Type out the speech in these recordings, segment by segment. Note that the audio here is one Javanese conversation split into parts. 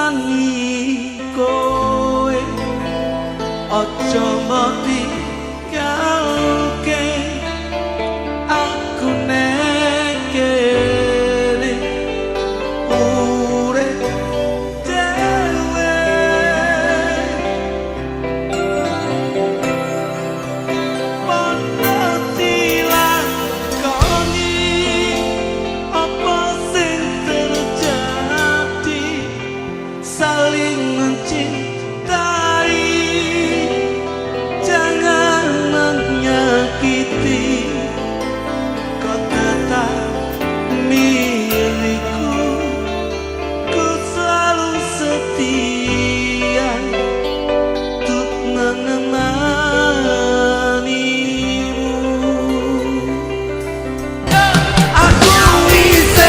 ngewangi kowe aja mati kalke aku nek kene urip dhewe padha dilakoni apa sing terjadi saling mencintai jangan menyakiti kau tetap milikku ku selalu setia untuk menemanimu aku bisa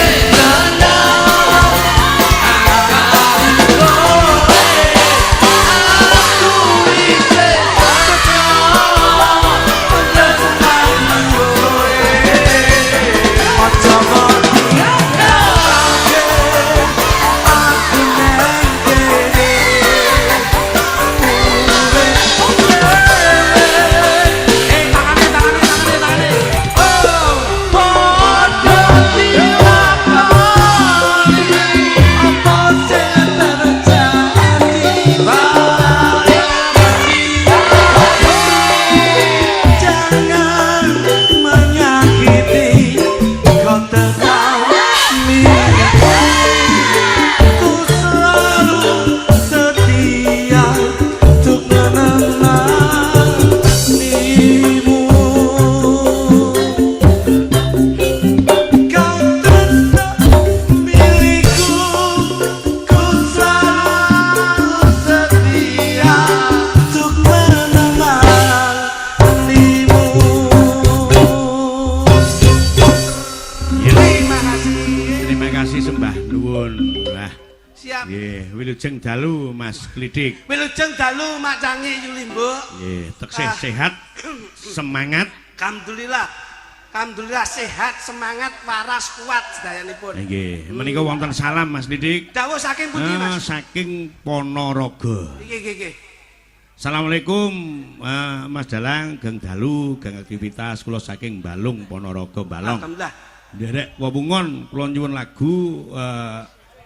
Wilujeng dalu Mas Klidik. Wilujeng dalu Mak Cangi Yulimbo. Nggih, teksih sehat, semangat. Alhamdulillah. Alhamdulillah sehat, semangat, waras, kuat sedayanipun. Nggih, menika wonten salam Mas Klidik. Dawuh saking pundi Mas? Saking Ponorogo. Nggih. Assalamualaikum Mas Dalang, gang dalu, gang aktivitas kula saking Balung Ponorogo Balong. Alhamdulillah. Nderek wewungan kula nyuwun lagu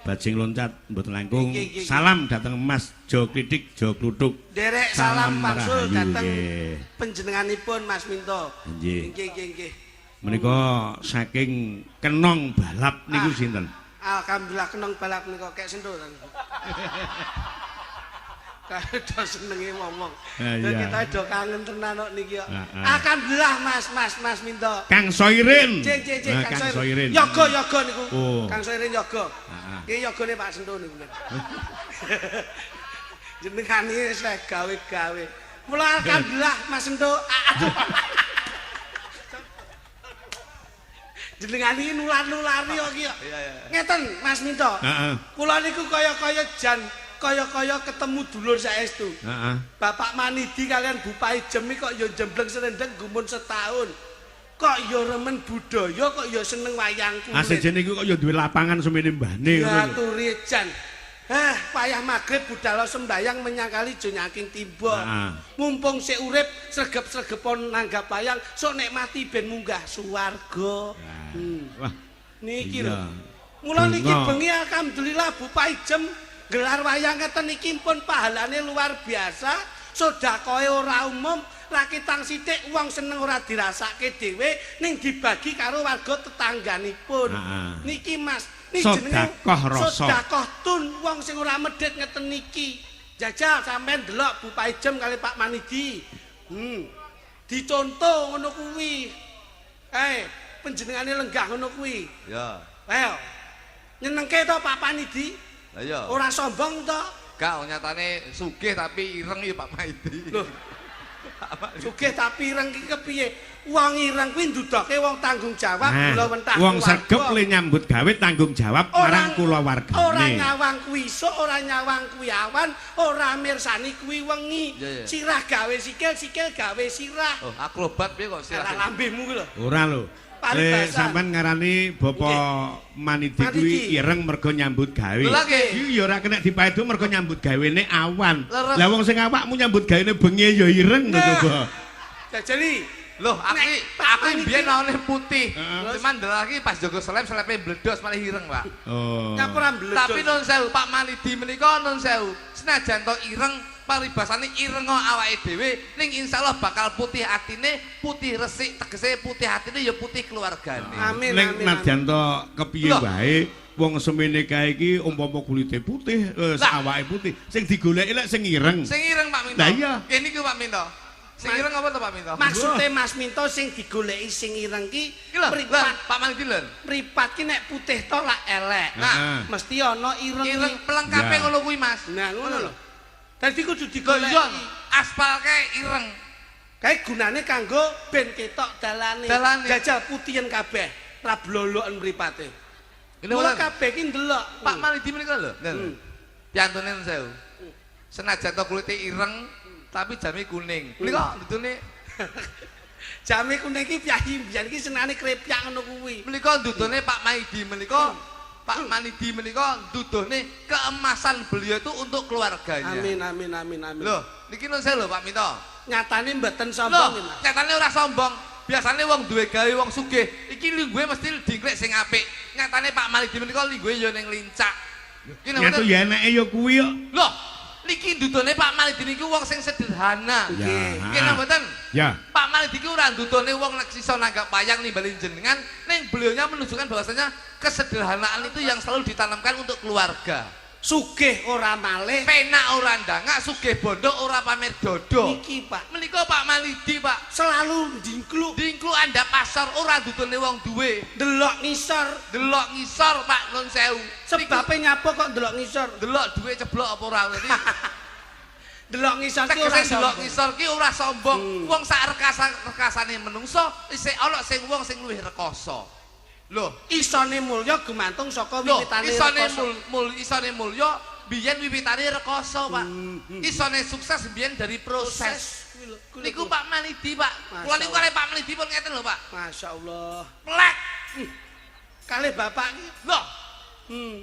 Bajing loncat mboten langkung. Salam dateng Mas Jo Klidik, Jo Kluthuk. Derek salam wangsul dateng nggih. panjenenganipun Mas Minto. Nggih. Nggih. Menika saking Kenong Balap niku sinten? Alhamdulillah Kenong Balap nika kek sentuh. Kada senenge ngomong. Kita do kangen tenan kok niki kok. Alhamdulillah Mas Minto. Kang Soirin. Kang Soirin. Yoga niku. Kang Soirin yoga. Iki yogane Pak Sentuh niku. Jenengane wis gawe-gawe. Mula alhamdulillah Mas Sentuh. Jenengane nular-nulari kok iki. Ngeten Mas Minto. Kula niku kaya-kaya jan kaya-kaya ketemu dulur saestu. Bapak Manidi kalian Bu Paijem kok ya jembleng serendeng gumun setahun. Kok ya remen budaya, kok ya seneng wayang kulit. Asejene iku kok ya duwe lapangan semene mbane ngono. Ya turi jan. Payah magrib budal sembayang menyangkali jo nyaking timba. Mumpung sik urip sregep-sregepon nanggap wayang, sok nikmati ben munggah swarga. Wah, niki lho. Mula niki bengi alhamdulillah Bu Paijem gelar wayang ngeten iki pun pahalane luar biasa, sedekahe ora umum, rakitang sithik wong seneng ora dirasake dhewe ning dibagi karo warga tetangganipun. Niki Mas, niki jenenge sedekah tun wong sing ora medhit ngeten niki. Jajal sampean delok Bu Paijem kali Pak Manidi. Dicontoh ngono kuwi. Panjenengane lenggah ngono kuwi. Ya. Ayo. Nyenengke to Pak Manidi? Lah iya. Ora sombong to? Gak nyatane sugih tapi ireng ya Pak Maidi. Loh. Sugih tapi ireng iki kepiye? Wong ireng kuwi ndudoke wong tanggung jawab kula wentah. Wong sregep le nyambut gawe tanggung jawab marang kula wargane. Ora nyawang kuwi isuk, ora nyawang kuwi awan, ora mirsani kuwi wengi. Sirah gawe sikil, sikil gawe sirah. Oh, akrobat piye kok sirah? Ora lambemu kuwi lho. Ora lho. Paribasa. Sampean ngarani Bapak Manidi kuwi ireng mergo nyambut gawe. Iki ya ora kena dipaedu mergo nyambut gawene awan. Lah wong sing awakmu nyambut gawene bengi ya ireng lho coba. Jajali. Loh, aku biyen awalnya putih. Cuman ndelok iki pas jogo selepe bledos malah ireng, Pak. Oh. Nyapura bledos. Tapi nun sewu Pak Manidi menika nun sewu. Senajan to ireng paribasane ireng awake dhewe ning insyaallah bakal putih atine, putih resik tegese putih atine ya putih keluargane. Amin. Ning nadyan to kepiye wae wong semene kae iki umpama kulite putih, awake putih, sing digoleki lek sing ireng. Sing ireng Pak Minto. Lah iya. Kene iki Pak Minto. Sing ireng apa to Pak Minto? Maksude Mas Minto sing digoleki sing ireng ki mripat Pak Manidi lho. Mripat ki nek putih to lak elek. Nah, mesti ana ireng. Ireng pelengkape ngono kuwi Mas. Nah, ngono lho. Dadi kudu digoleki. digoleki. Aspal kae ireng. Kae gunane kanggo ben ketok dalane. Jajal putihen kabeh, ra bloloken mripate. Mula kabeh ki ndelok. Pak Manidi menika lho. Piantune sewu. Senajan to kulite ireng tapi jame kuning. Menika ndutune jame kuning ki pyahi mbiyen ki senane krepyak ngono kuwi. Menika ndutune Pak Manidi menika Pak Manidi menika nduduhne keemasan beliau itu untuk keluarganya. Amin. Loh, niki nun saya lho Pak Minto. Nyatane mboten sombong Loh, nyatane ora sombong. Biasane wong duwe gawe wong sugih, iki lingguhe mesti dingklek sing apik. Nyatane Pak Manidi menika lingguhe ya ning lincak. Ki nyatu ya enake ya kuwi kok. Loh, niki ndudone Pak Manidi niku wong sing sederhana. Nggih. Nggih napa mboten? Ya. Pak Manidi iki ora ndudone wong nek iso nanggap wayang nimbali jenengan, ning beliaunya menunjukkan bahwasanya kesederhanaan itu yang selalu ditanamkan untuk keluarga. Sugih ora malih, Penak ora ndangak, sugih bondo ora pamer dodo. Niki Pak, Menika Pak Manidi Pak selalu dingkluk anda pasar ora ndudone wong duwe. delok ngisor. Delok ngisor Pak nun sewu. Sebabe nyapa kok delok ngisor? Delok duwe ceblok apa ora ngerti. Delok ngisor ki ora Tegese delok sombong. ngisor ki ora sombong. Wong sak rekasane menungso isih ana sing wong sing luwih rekoso. Lho, Isone mulya gumantung saka lho, wiwitane isone mulya biyen wiwitane rekoso, Pak. Isone sukses biyen dari proses. Niku Pak Manidi, Pak. Kula niku kali Pak Manidi pun ngeten lho, Pak. Masyaallah. Plek. Kalih bapak ki. Loh.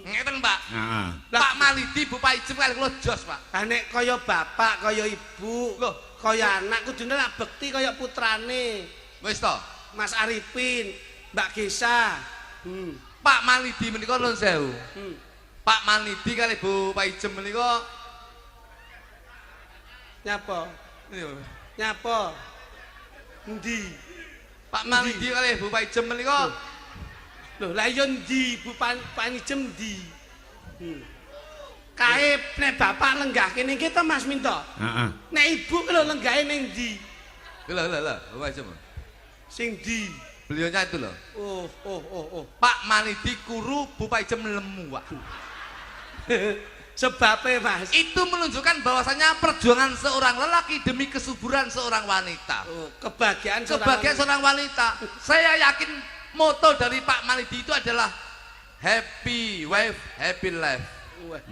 Ngeten, Pak. Heeh. Pak Manidi Bu Paijem kali kula jos, Pak. Ha nek kaya bapak, kaya ibu, Loh, kaya anak kudune lak bekti kaya putrane. Wis to. Mas Arifin, Mbak Gesa. Pak Manidi menika nuwun sewu. Pak Manidi kali Bu Paijem menika Nyapa? Nyapa? Endi? Pak Manidi kali Bu Paijem menika Lho, la yo endi Bu Panijem endi? Kae nek bapak lenggah kene iki to Mas Minto. Heeh. Nek ibu lho lenggahe ning ndi? lho Bu Paijem. Sing ndi? Beliaunya itu loh. Oh. Pak Manidi kuru, Bu Paijem lemu, Pak. Sebabnya Mas. Itu menunjukkan bahwasanya perjuangan seorang lelaki demi kesuburan seorang wanita. Oh, kebahagiaan seorang wanita. Saya yakin moto dari Pak Manidi itu adalah happy wife, happy life.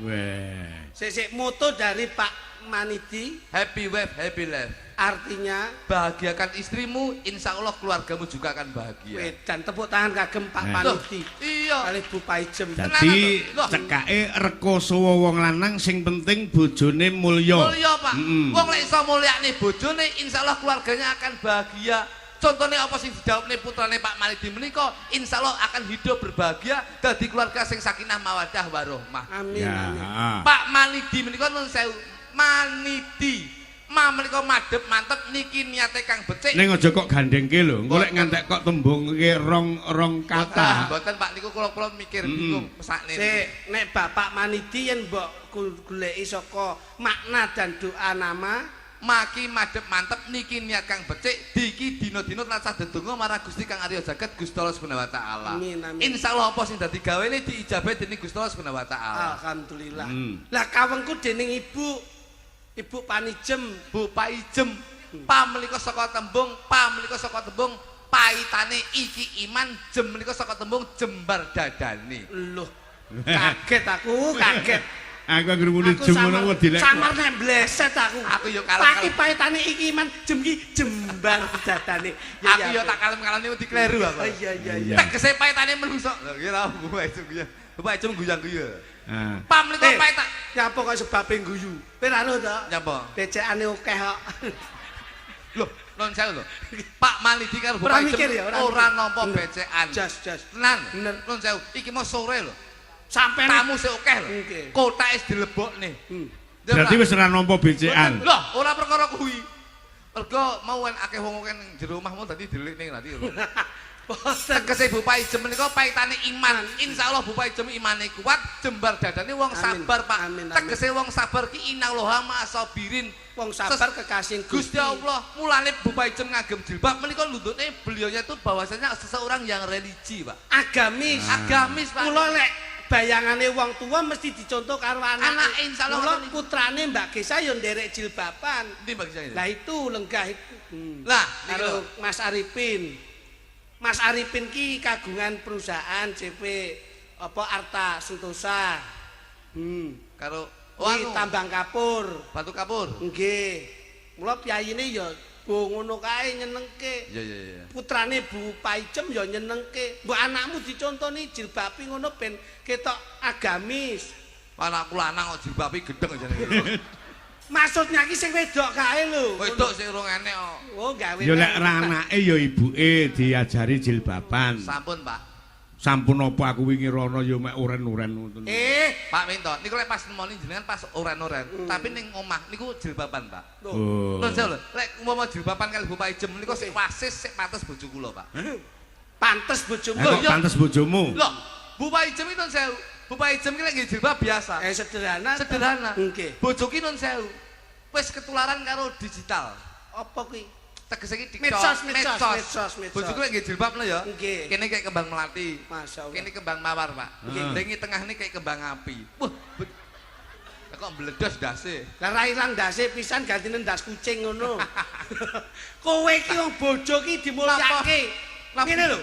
Weh. Sik moto dari Pak Manidi, happy wife, happy life. Artinya bahagiakan istrimu, insya Allah keluargamu juga akan bahagia. Dan tepuk tangan kagem Pak Manidi. Iya. Kali Bu Paijem. Dadi cekake rekoso wong lanang sing penting bojone mulya. Mulya, Pak. Wong lek iso mulyakne bojone, insya Allah keluarganya akan bahagia. Contohnya apa sing dijawabne putrane Pak Manidi menika, insya Allah akan hidup berbahagia dadi keluarga sing sakinah mawaddah warahmah. Amin. Ya. Amin. Pak Manidi menika nuwun sewu. Manidi menika madhep mantep niki niate kang becik. Ning aja kok gandengke lho, engko lek ngantek kok tembungke rong kata. Mboten Pak niku kula mikir bingung mesakne. Sik, nek Bapak Manidi yen mbok goleki saka makna dan doa nama, maki madhep mantep niki niat kang becik, diki dina-dina tansah ndedonga marang Gusti Kang Arya Jagat Gusti Allah Subhanahu wa taala. Amin. Insyaallah apa sing dadi gawene diijabahi dening Gusti Allah Subhanahu wa taala. Alhamdulillah. Lah kawengku dening Ibu Panijem, Bu Paijem, pa menika saka tembung, paitane iki iman, jem menika saka tembung jembar dadane. Loh, kaget aku, kaget. Aku anggere muni jem ngono dilek. Samar nek bleset aku. Aku yo kalem. Paki paetane iki man jem ki jembar dadane. Aku yo tak kalem-kalem wedi kleru aku. Iya. Tegese paetane menungso. Lho iki ra buah itu ya. Buah jem guyang-guyu. Ah. Pamriko paetan. Nyapa kok sebabe guyu. Kowe ra to? Nyapa? Becekane akeh kok. Loh, non sewu lho. Pak Malidi karo Bapak Jem ora nampa becekan. Jas. Tenan. Bener. Non sewu, iki mau sore lho. Sampeyan Tamu sik akeh lho. Nggih. Kotake wis dilebokne. Berarti wis ora nampa becekan. Loh, ora perkara kuwi. Mergo mau akeh wong akeh ning jero omahmu dadi delikne nanti lho. Tegese Bapak Jem menika paitane iman. Insyaallah Bapak Jem imane kuat, jembar dadane wong sabar, Pak. Tegese wong sabar ki innallaha ma'asabirin. Wong sabar kekasih Gusti Allah. Mulane Bapak Jem ngagem jilbab menika lututnya beliaunya itu bahwasanya seseorang yang religi, Pak. Agamis, Pak. Mula lek bayangane wong tua mesti dicontoh karo anak. Insyaallah mula putrane Mbak Gesa yo nderek jilbaban. Ndi Mbak Gesa? Lah itu lenggah itu. Lah, karo Mas Arifin. Mas Arifin ki kagungan perusahaan CP apa Arta Sentosa. Karo tambang kapur. Batu kapur. Nggih. Mula piyayine ya bo ngono kae nyenengke. Iya. Putrane Bu Paijem ya nyenengke. Mbok anakmu dicontoni jilbabi ngono ben ketok agamis. Anakku lanang kok jilbabe gedeng jane. Maksudnya ki sing wedok kae lho. Wedok sing urung enek kok. Oh, gawe. Ya lek ra anake ya ibuke diajari jilbaban. Sampun, Pak. Sampun apa aku wingi rono ya mek oren-oren ngoten. Pak Minto, niku lek pas nemoni jenengan pas oren-oren, tapi ning omah niku jilbaban, Pak. Oh. Lho, lho, lek umpama jilbaban kali Bapak Jem niku sik wasis, sik pantes bojo kula, Pak. Pantes bojomu. Kok pantes bojomu? Lho, Bapak Jem itu sewu. Bapak Jem ki lek nggih jilbab biasa. Sederhana. Nggih. Bojo ki nun sewu. Wis ketularan karo digital. Apa kuwi? Tegese ki medsos. Bojo ki lek nggih jilbab lho ya. Nggih. Kene kayak kembang melati. Masyaallah. Kene kembang mawar, Pak. Ringi tengah ini kayak kembang api. Wah. Kok mbledos dase. Lah ra ilang dase pisan gantine ndas kucing ngono. Kowe ki wong bojo ki dimulyake. Ngene lho.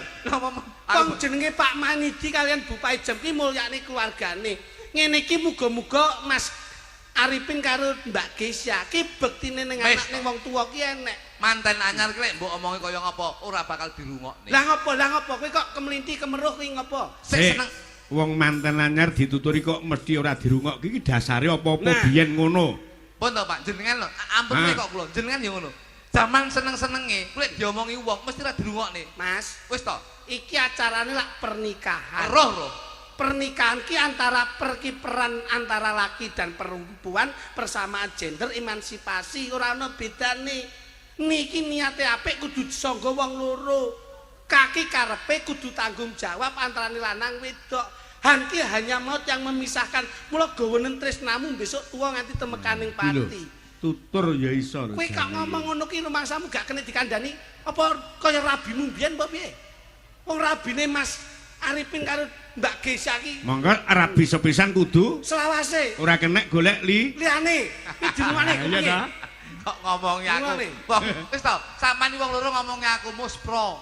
Wong jenenge Pak Manidi kalian Bu Paijem ki mulyane keluargane. Ngene iki muga-muga Mas Arifin karo Mbak Gesya ki bektine ning anak ning wong tuwa ki enek. Manten anyar ki lek mbok omongi kaya ngapa ora bakal dirungokne. Lah ngopo kowe kok kemelinti kemeruh kuwi ngopo? Sik seneng wong manten anyar dituturi kok mesti ora dirungok iki dasare apa-apa biyen ngono. Pun to Pak, jenengan lho, ampun kok kula, jenengan ya ngono. Zaman seneng-senenge, lek diomongi wong mesti ora dirungokne. Mas, wis to. Iki acarane lak pernikahan. Roh. Pernikahan ki antara perkiperan antara laki dan perempuan, persamaan gender, emansipasi, ora ana bedane. Niki niate apik kudu disangga wong loro. Kaki karepe kudu tanggung jawab antarane lanang wedok. Hanki hanya maut yang memisahkan. Mula gawenen tresnamu besok tua nganti temekaning pati. Tutur ya iso. Kowe kok ngomong ngono ki rumangsamu gak kena dikandani apa kaya rabimu mbiyen apa piye? Wong rabine Mas Arifin karo Mbak Gesya ki. Monggo rabi sepisan kudu selawase. Ora kenek golek liyane. Iki dirungane iya ta? Kok ngomongi aku. Wah, wis to, sampean wong loro ngomongi aku muspro.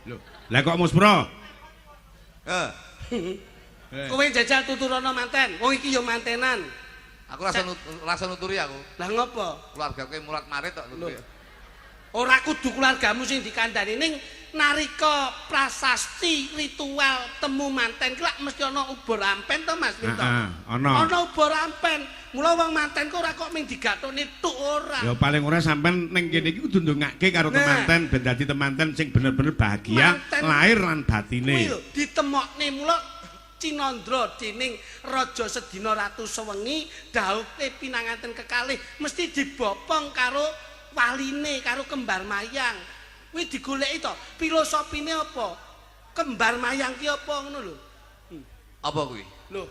Lho, lah kok muspro? Kowe jajal tuturana manten. Wong iki ya mantenan. Aku rasa nuturi aku. Lah ngopo? Keluarga kowe mulat marit tok nuturi. Ora kudu keluargamu sing dikandani ning narika prasasti ritual temu manten ki lak mesti ana ubur ampen to Mas Minto. Ana ubur ampen. Mula wong manten kok ora kok ming digathoni tuk ora. Ya paling ora sampean ning kene iki kudu ndongake karo temanten ben dadi temanten sing bener-bener bahagia lahir lan batine. Kuwi lho ditemokne mula Cinandra dening Raja Sedina Ratu Sewengi dhawuhe pinanganten kekalih mesti dibopong karo waline karo kembar mayang. Kuwi digoleki to, filosofine apa? Kembar mayang ki apa ngono lho. Apa kuwi? Lho.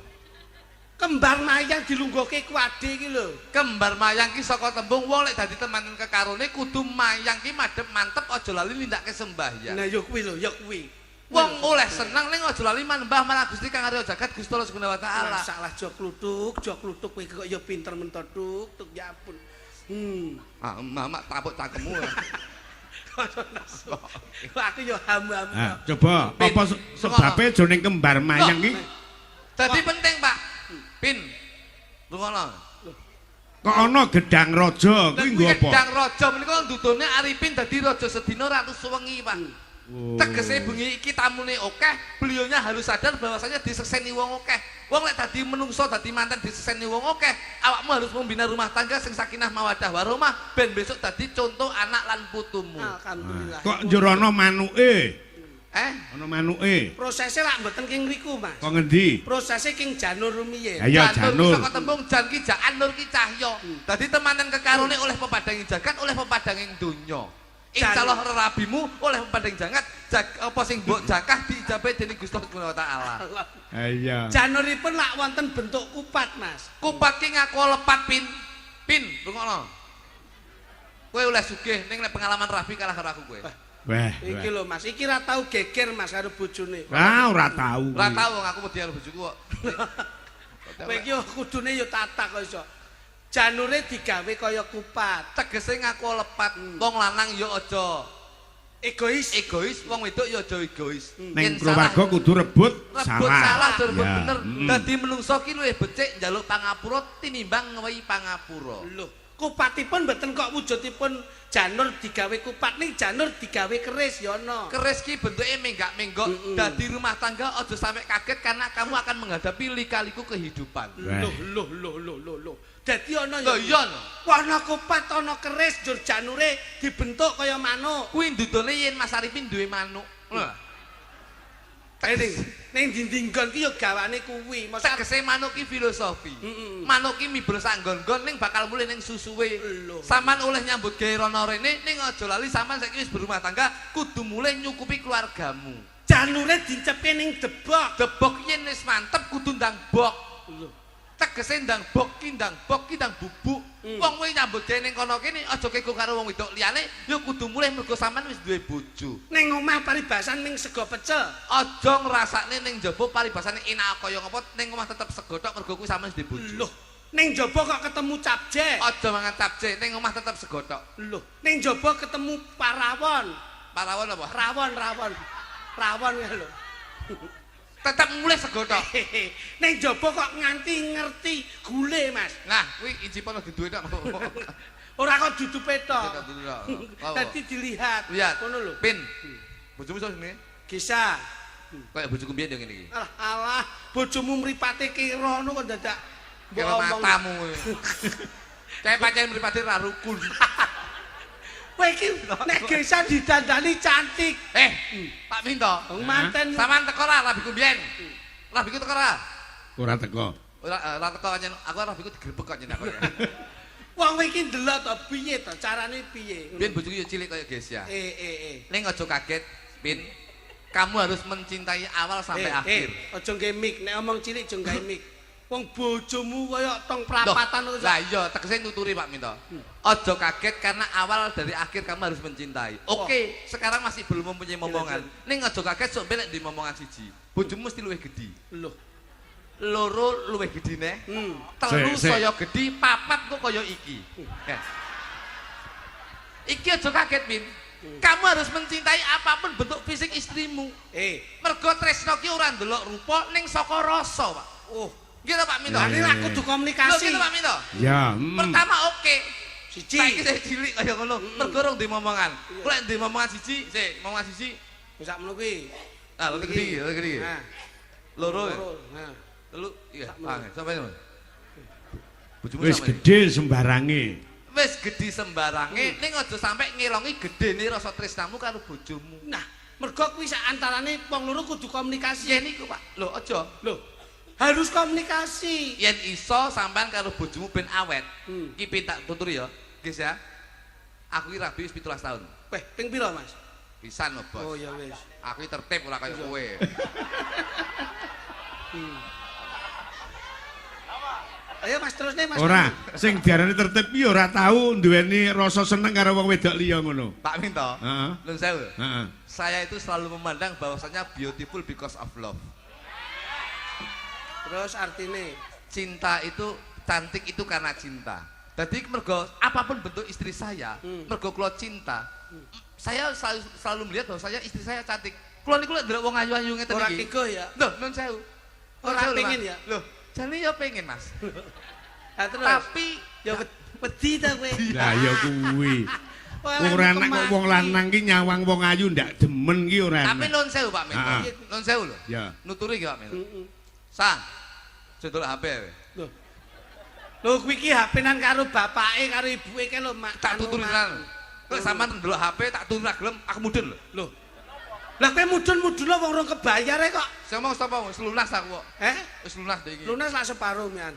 Kembar mayang dilungguhke kuwade iki lho. Kembar mayang ki saka tembung wong lek dadi teman kekarone kudu mayang ki madhep mantep aja lali nindakake sembahyang. Nah ya kuwi lho, ya kuwi. Wong oleh seneng ning aja lali manembah marang Gusti Kang Arya Jagat Gusti Allah Subhanahu wa taala. Salah jok kluthuk kowe kok ya pinter mentoduk, tuk ya ampun. Mamak tapuk cangkemmu. Aku yo ham-ham. Coba apa sebabe jroning kembar mayang ki? Dadi penting, Pak. Pin. Rungono. Kok ana gedang raja kuwi nggo apa? Gedang raja menika ndudune Arifin dadi raja sedina ratu suwengi, Pak. Tegese bengi iki tamune akeh, beliaunya harus sadar bahwasanya diseseni wong akeh. Wong lek dadi menungso dadi manten diseseni wong akeh, awakmu harus membina rumah tangga sing sakinah mawaddah warahmah ben besok dadi contoh anak lan putumu. Alhamdulillah. Kok njero ana manuke? Ana manuke. Prosese lak mboten king mriku, Mas. Kok ngendi? Prosese king Janur rumiyin. Ya Janur. Saka tembung jan ki jaan nur ki cahya. Dadi temanten kekarone oleh pepadanging jagat, oleh pepadanging donya. Insyaallah rerabimu oleh pepadang jangat apa sing mbok jakah diijabahi dening Gusti Allah Taala. Iya. Januripun lak wonten bentuk kupat, Mas. Kupat ki ngaku lepat pin. Pin, rungokno. Kowe oleh sugih ning nek pengalaman Rabi kalah karo aku kowe. Wah. Iki lho, Mas, iki ra tau geger Mas karo bojone. Ora tau. Ora tau aku wedi karo bojoku kok. Kowe iki kudune ya tata kok iso. Janure digawe kaya kupat. Tegese ngaku lepat. Wong lanang ya aja Egois. wong wedok ya aja egois. Ning keluarga kudu rebut salah rebut Ya. bener. Dadi menungso ki luwih becik njaluk pangapura tinimbang ngewehi pangapura. Lho, kupatipun mboten kok wujudipun janur digawe kupat ning janur digawe keris ya ana. Keris ki bentuke menggak-menggok. Dadi rumah tangga aja sampai kaget karena kamu akan menghadapi lika-liku kehidupan. Loh. Dadi ana Lho iya no. Ana kupat ana keris jur janure dibentuk kaya manuk. Kuwi ndudune yen Mas Arifin duwe manuk. Lho. Ning dinding-nggon ki ya gawane kuwi. Mosok Tegese manuk ki filosofi. Manuk ki mibro sanggon-gon ning bakal mulih ning susuwe. Saman oleh nyambut gawe rono rene ning aja lali sampean saiki wis berumah tangga kudu mulih nyukupi keluargamu. janure dincepke ning debok. Debok yen wis mantep kudu ndang bok. Tegese ndang bok ki ndang bubuk. Wong kowe nyambut gawe ning kono kene aja kego karo wong wedok liyane ya kudu mulih mergo sampean wis duwe bojo. Ning omah paribasan ning sego pecel. Aja ngrasakne ning jaba paribasane enak kaya ngapa ning omah tetep sego tok mergo kuwi sampean wis duwe bojo. Loh, ning jaba kok ketemu capje. Aja mangan capje ning omah tetep sego tok. Loh, ning jaba ketemu parawon. Parawon apa? Rawon ya lho. Tetep mulih sego tok. Ning jaba kok nganti ngerti gule, Mas. Nah, kuwi incipon diduwe tok. Ora kok dudupe tok. Dadi Dadi dilihat. lihat. Ngono lho. Pin. Bojomu sapa jenenge? Gisa. Kayak bojoku mbiyen yo ngene iki. Alah, bojomu mripate kira ngono kok dadak Kira matamu. Kayak pancen mripate ra rukun. Kowe iki nek Gisa didandani cantik. Pak Minto. Wong manten. Saman teko ra rabiku mbiyen. Rabiku teko ra? Ora teko. Ora teko pancen aku rabiku digrebek kok nyenak kok. Wong iki ndelok to piye to carane piye. Biyen bojoku yo cilik kaya Gesia. Ning aja kaget, Pin. Kamu harus mencintai awal sampai akhir. Aja nggae mik, nek omong cilik aja nggae mik. Wong bojomu kaya tong prapatan terus. Lah iya, tegese nuturi Pak Minto. Aja kaget karena awal dari akhir kamu harus mencintai. Oke, sekarang masih belum mempunyai momongan. Ning aja kaget sok belek di momongan siji. Bojomu mesti luwih gedhi. Loh. Loro luwih gedine. Telu saya gedhi, papat kok kaya iki. Iki aja kaget, Min. Kamu harus mencintai apapun bentuk fisik istrimu. Mergo tresno ki ora ndelok rupa ning saka rasa, Pak. Gitu Pak Minto. Lah ini aku kudu komunikasi. Gitu Pak Minto. Ya. Pertama oke. Siji. Saiki saya cilik kaya ngono. Mergo rong di momongan. Lek di momongan siji, momongan siji. Wis sak ngono kuwi. Ah, lho gede. Nah. Loro. Nah. Telu, iya. Sampai ngono. Wis gedhe sembarange. Wis gedhi sembarange ning aja sampe ngelongi gedene rasa tresnamu karo bojomu. Nah, mergo kuwi sak antarane wong loro kudu komunikasi. Yen iku, Pak. Lho, aja. Lho. Harus komunikasi. Yen iso sampean karo bojomu ben awet. Iki pin tak tuturi ya, guys ya. Aku iki rabi wis 17 tahun. Weh, ping pira, Mas? Pisan lho, Bos. Oh ya wis. Aku iki tertib ora kaya kowe. Ayo Mas terus nih Mas. Ora, sing diarani tertib iki ora tau duweni rasa seneng karo wong wedok liya ngono. Pak Minto. Heeh. Nun sewu. Heeh. Saya itu selalu memandang bahwasanya beautiful because of love. Terus artine Cinta itu cantik itu karena cinta. Jadi mergo apapun bentuk istri saya, mergo kula cinta. Saya selalu melihat bahwasanya istri saya cantik. Kula niku lek ndelok wong ayu-ayu ngeten iki. ora tiga ya. Lho, nun sewu. Ora pengin ya? Lho, jane ya pengen, Mas. Tapi ya wedi ta kowe. Lah ya kuwi. Ora enak kok wong lanang ki nyawang wong ayu ndak demen ki ora enak. Tapi nuwun sewu Pak Minto. Nuwun sewu lho. Ya. Nuturi ki Pak Minto. Sa. Jodol HP kowe. Lho. Lho kuwi ki HP-nan karo bapake karo ibuke ke lho mak. Tak tuturi tenan. Kok sampean ndelok HP tak tuturi gelem aku mudun lho. Lho. Lah kowe mudun-mudun wong rong kebayare kok. Sing ngomong sapa wis lunas aku kok. Wis lunas iki. Lunas lak separo mian.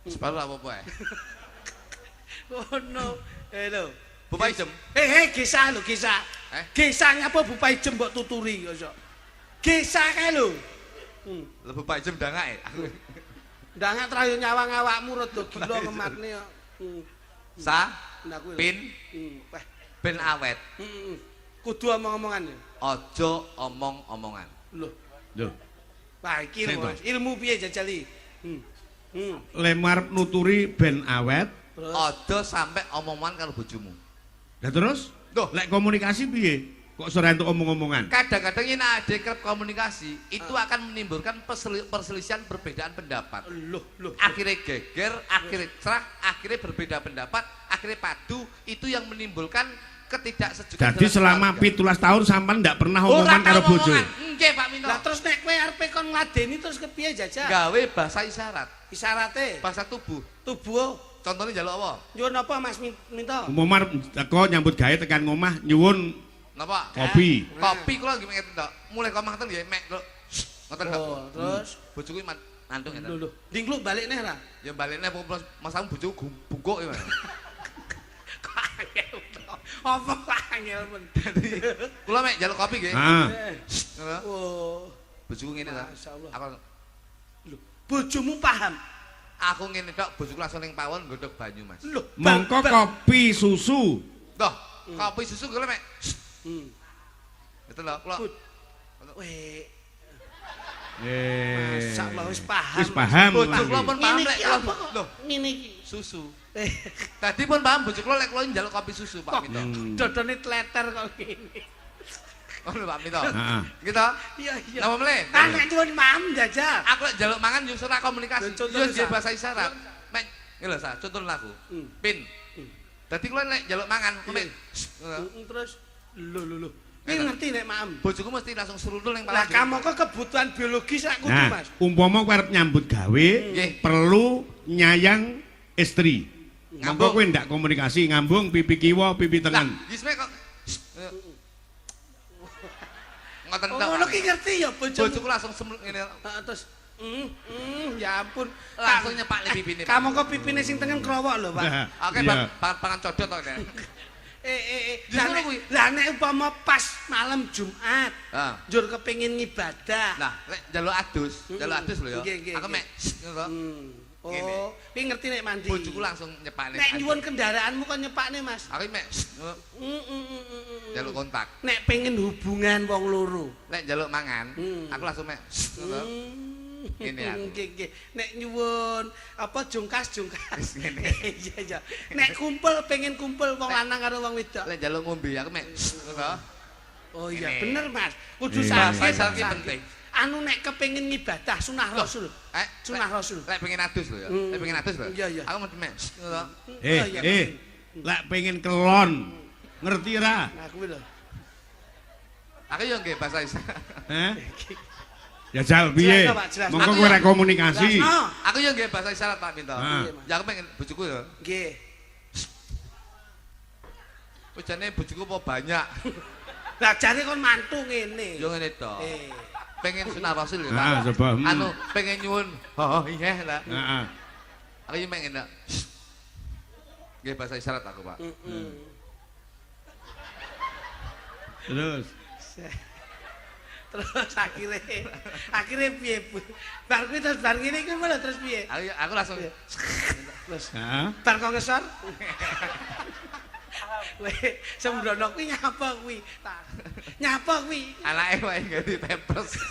Separo apa-apa ae. Oh no. Lho. Bupai jem. Gesah lho, gesah. Gesah nyapa bupai jem mbok tuturi kok. Gesah kae lho. Lho bupai jem dangake. Ndangak trayo nyawang awakmu rada gila ngematne kok. Sa. Pin. Ben awet. Kudu omong-omongan ya. Aja omong-omongan. Lho. Lho. Wah iki ilmu piye jajali? Lemar nuturi ben awet. Aja sampe omongan karo bojomu. Lah terus? Loh, lek komunikasi piye? Kok sore entuk omong-omongan? Kadang-kadang yen ada kerep komunikasi, itu akan menimbulkan perselisihan perbedaan pendapat. Loh. Akhirnya geger, akhirnya cerah, akhirnya berbeda pendapat, akhirnya padu, itu yang menimbulkan ketidaksejukan. Jadi selama 17 tahun sampean ndak pernah omongan karo bojo. Nggih, Pak Minto. Lah terus nek kowe arepe kon ngladeni terus kepiye jajal? Gawe bahasa isyarat. Isyarate Bahasa tubuh. tubuh. Contohnya njaluk apa? Nyuwun apa Mas Minto? Umumar teko nyambut gawe tekan ngomah nyuwun Napa? kopi. Kopi kula nggih ngeten tok. Mulai komah ten nggih mek kok. Ngoten tok. Terus bojoku mantuk ngeten. Lho. Dingkluk balik neh ra? Ya balikne masamu bojoku bungkuk ya. Apa angel men. Kula mek njaluk kopi nggih. Heeh. Oh. Bojoku ngene ta. Masyaallah. Aku Lho, bojomu paham. Aku ngene tok, bojoku langsung ning pawon nggodhog banyu, Mas. Lho, Mongko kopi susu. Toh, kopi susu kula mek. Betul lho, kula. Weh. Masyaallah wis paham. Wis paham. Bojoku kula pun paham lek kula. Lho, ngene iki susu. Tadi pun paham bojoku kula lek kula njaluk kopi susu, Pak Minto. Dodone tleter kok ngene. Oh lho Pak Minto. Heeh. Gitu. Iya. Napa mle? Kan nek nyuwun paham jajal. Aku lek njaluk mangan yo ora komunikasi. Yo nggih bahasa isyarat. Mek ngene lho sa, contoh aku. Pin. Dadi kula nek njaluk mangan, mek. Terus lho. Iki ngerti nek maem. Bojoku mesti langsung serundul ning Lah pala. kamu kok kebutuhan biologis aku kudu, Mas. Umpama kowe arep nyambut gawe, perlu nyayang istri. Monggo kowe ndak komunikasi, ngambung pipi kiwa, pipi tengen. Wis mek kok. Ngoten tok. Ngono ki ngerti ya bojomu. Bojoku langsung ngene. Terus ya ampun, Langsung nyepak pipine. Kamu kok pipine sing tengen krowok lho, Pak. Oke, pangan codot tok nek. Lah nek umpama pas malam Jumat, njur kepengin ngibadah. Nah, lek njaluk adus lho ya. Aku mek ngono. Oh, kuwi ngerti nek mandi. Bojoku langsung nyepakne. Nek nyuwun kendaraanmu kok nyepakne, Mas. Aku mek njaluk kontak. Nek pengen hubungan wong loro. Nek njaluk mangan, aku langsung mek ngono. Ngene aku. Nggih. Nek nyuwun apa jungkas. Ngene. Iya. Nek kumpul pengen kumpul wong lanang karo wong wedok. Lek njaluk ngombe aku mek ngono. Oh iya, bener Mas. Kudu Bahasa sakit penting. Anu nek kepengin ngibadah sunah Rasul. Sunah Rasul. Lek pengen adus lho ya. Lek pengen adus lho. Iya. Aku mesti mek ngono. Lek pengen kelon. Ngerti ra? Nah, kuwi lho. Aku yo nggih bahasa isyarat. Ya jal piye? Monggo kowe rek komunikasi. Aku yo nggih bahasa isyarat Pak Minto. Ya aku pengen bojoku yo. Nggih. Wis jane bojoku apa banyak. Lah jane kon mantu ngene. Yo ngene to. Pengen sunah Rasul ya, Pak. Coba. Anu pengen nyuwun. Oh iya lah. Heeh. Aku yo pengen ndak. Nggih bahasa isyarat aku, Pak. Terus akhirnya piye bar kuwi terus bar ngene iki malah terus piye aku langsung terus bar kok ngesor sembrono kuwi nyapa kuwi anake wae ganti pempres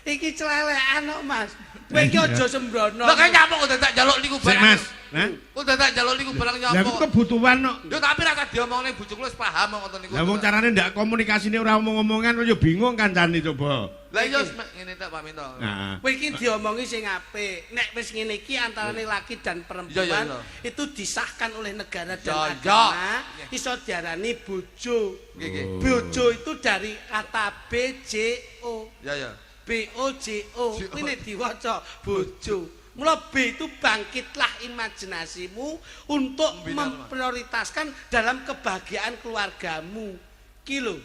iki celelekan kok Mas kowe iki aja sembrono lho kan nyapa kok tak njaluk niku barang. Mas, ha? Kok dadak njaluk niku barang Lah nyapa? iku kebutuhan kok. Yo tapi ra diomongne bojoku wis paham kok ngoten niku. Lah wong carane ndak komunikasine ora omong-omongan yo bingung kancane coba. Lah iya ngene tak Pak Minto. Heeh. Kowe iki diomongi sing apik. Nek wis ngene iki antarane laki dan perempuan itu disahkan oleh negara dan agama iso diarani bojo. Nggih. Bojo itu dari kata BJO. Ya ya. BOJO. Kuwi nek diwaca bojo. Mula B itu bangkitlah imajinasimu untuk memprioritaskan dalam kebahagiaan keluargamu. Ki lho.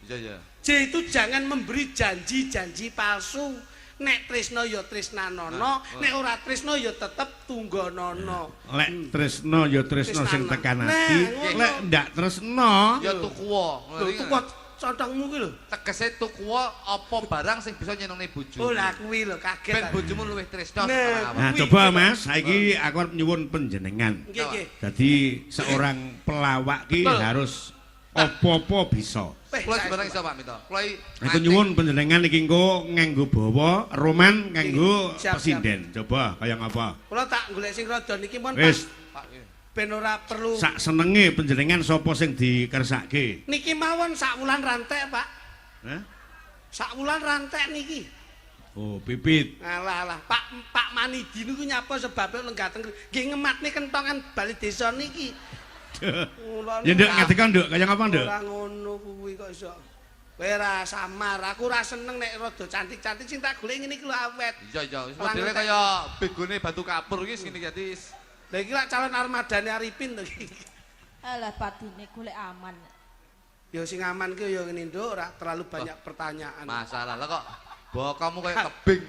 Iya ya. J itu jangan memberi janji-janji palsu. Nek tresno ya tresnanono, nek ora tresno ya tetep tunggonono. Lek tresno ya tresno sing tekan ati. Lek ndak tresno ya tukuwa. Lho tukuwa contongmu ki lho. Tegese tukuwa apa barang sing bisa nyenengne bojo. Oh lah kuwi lho kaget. Ben bojomu luwih tresno. Nah, coba Mas, saiki aku arep nyuwun panjenengan. Nggih, nggih. Dadi seorang pelawak ki harus apa-apa bisa. Kula sebenarnya iso Pak Minto. Kula Aku nyuwun panjenengan iki engko nganggo bawa roman nganggo Siap, presiden. Coba kaya ngapa? Kula tak golek sing rada niki mon Wis, Pak. ben ora perlu. sak senenge panjenengan sapa sing dikersake? Niki mawon sak wulan rantek, Pak. Hah? Sak wulan rantek niki. Oh, Pipit. Alah, Pak Manidi niku nyapa sebabe lenggaten nggih ngematne kentongan bali desa niki. Ya nduk ngadekon nduk, kaya ngapa nduk? Ora ngono kuwi kok iso. Kowe ora samar, aku ora seneng nek rada cantik-cantik sing tak golek ngene iki lho awet. Iya, wis modele kaya begone batu kapur iki ngene iki wis. Lah iki lak calon armadane Arifin to iki. Alah padine golek aman. Ya sing aman ki ya ngene nduk, ora terlalu banyak pertanyaan. Masalah lah kok bokamu kaya tebing.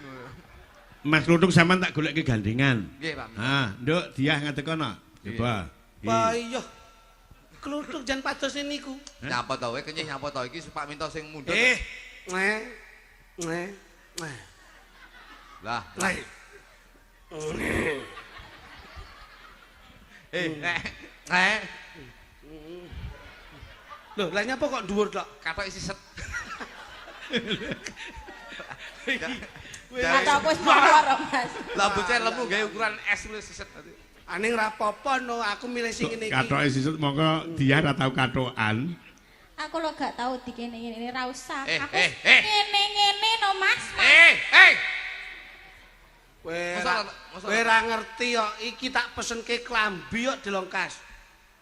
Mas Kluthuk sampean tak goleke gandengan. Nggih, Pak. Ah, nduk diah ngadekono. Coba. Wah iya. Kluthuk jan padose niku. Nyapa to kowe kenyih nyapa to iki Pak Minto sing mundhut. Lah. Loh, lah nyapa kok dhuwur tok? Katoke siset. Kata wis mawar Mas. Lah bocah lemu gawe ukuran es wis siset. Aning ra apa-apa no, aku milih sing ngene iki. Katoke sisut mongko diah ra tau katokan. Aku lo gak tau dikene-ngene ra usah. Aku ngene-ngene no Mas. Kowe ra ngerti kok iki tak pesenke klambi kok Delongkas.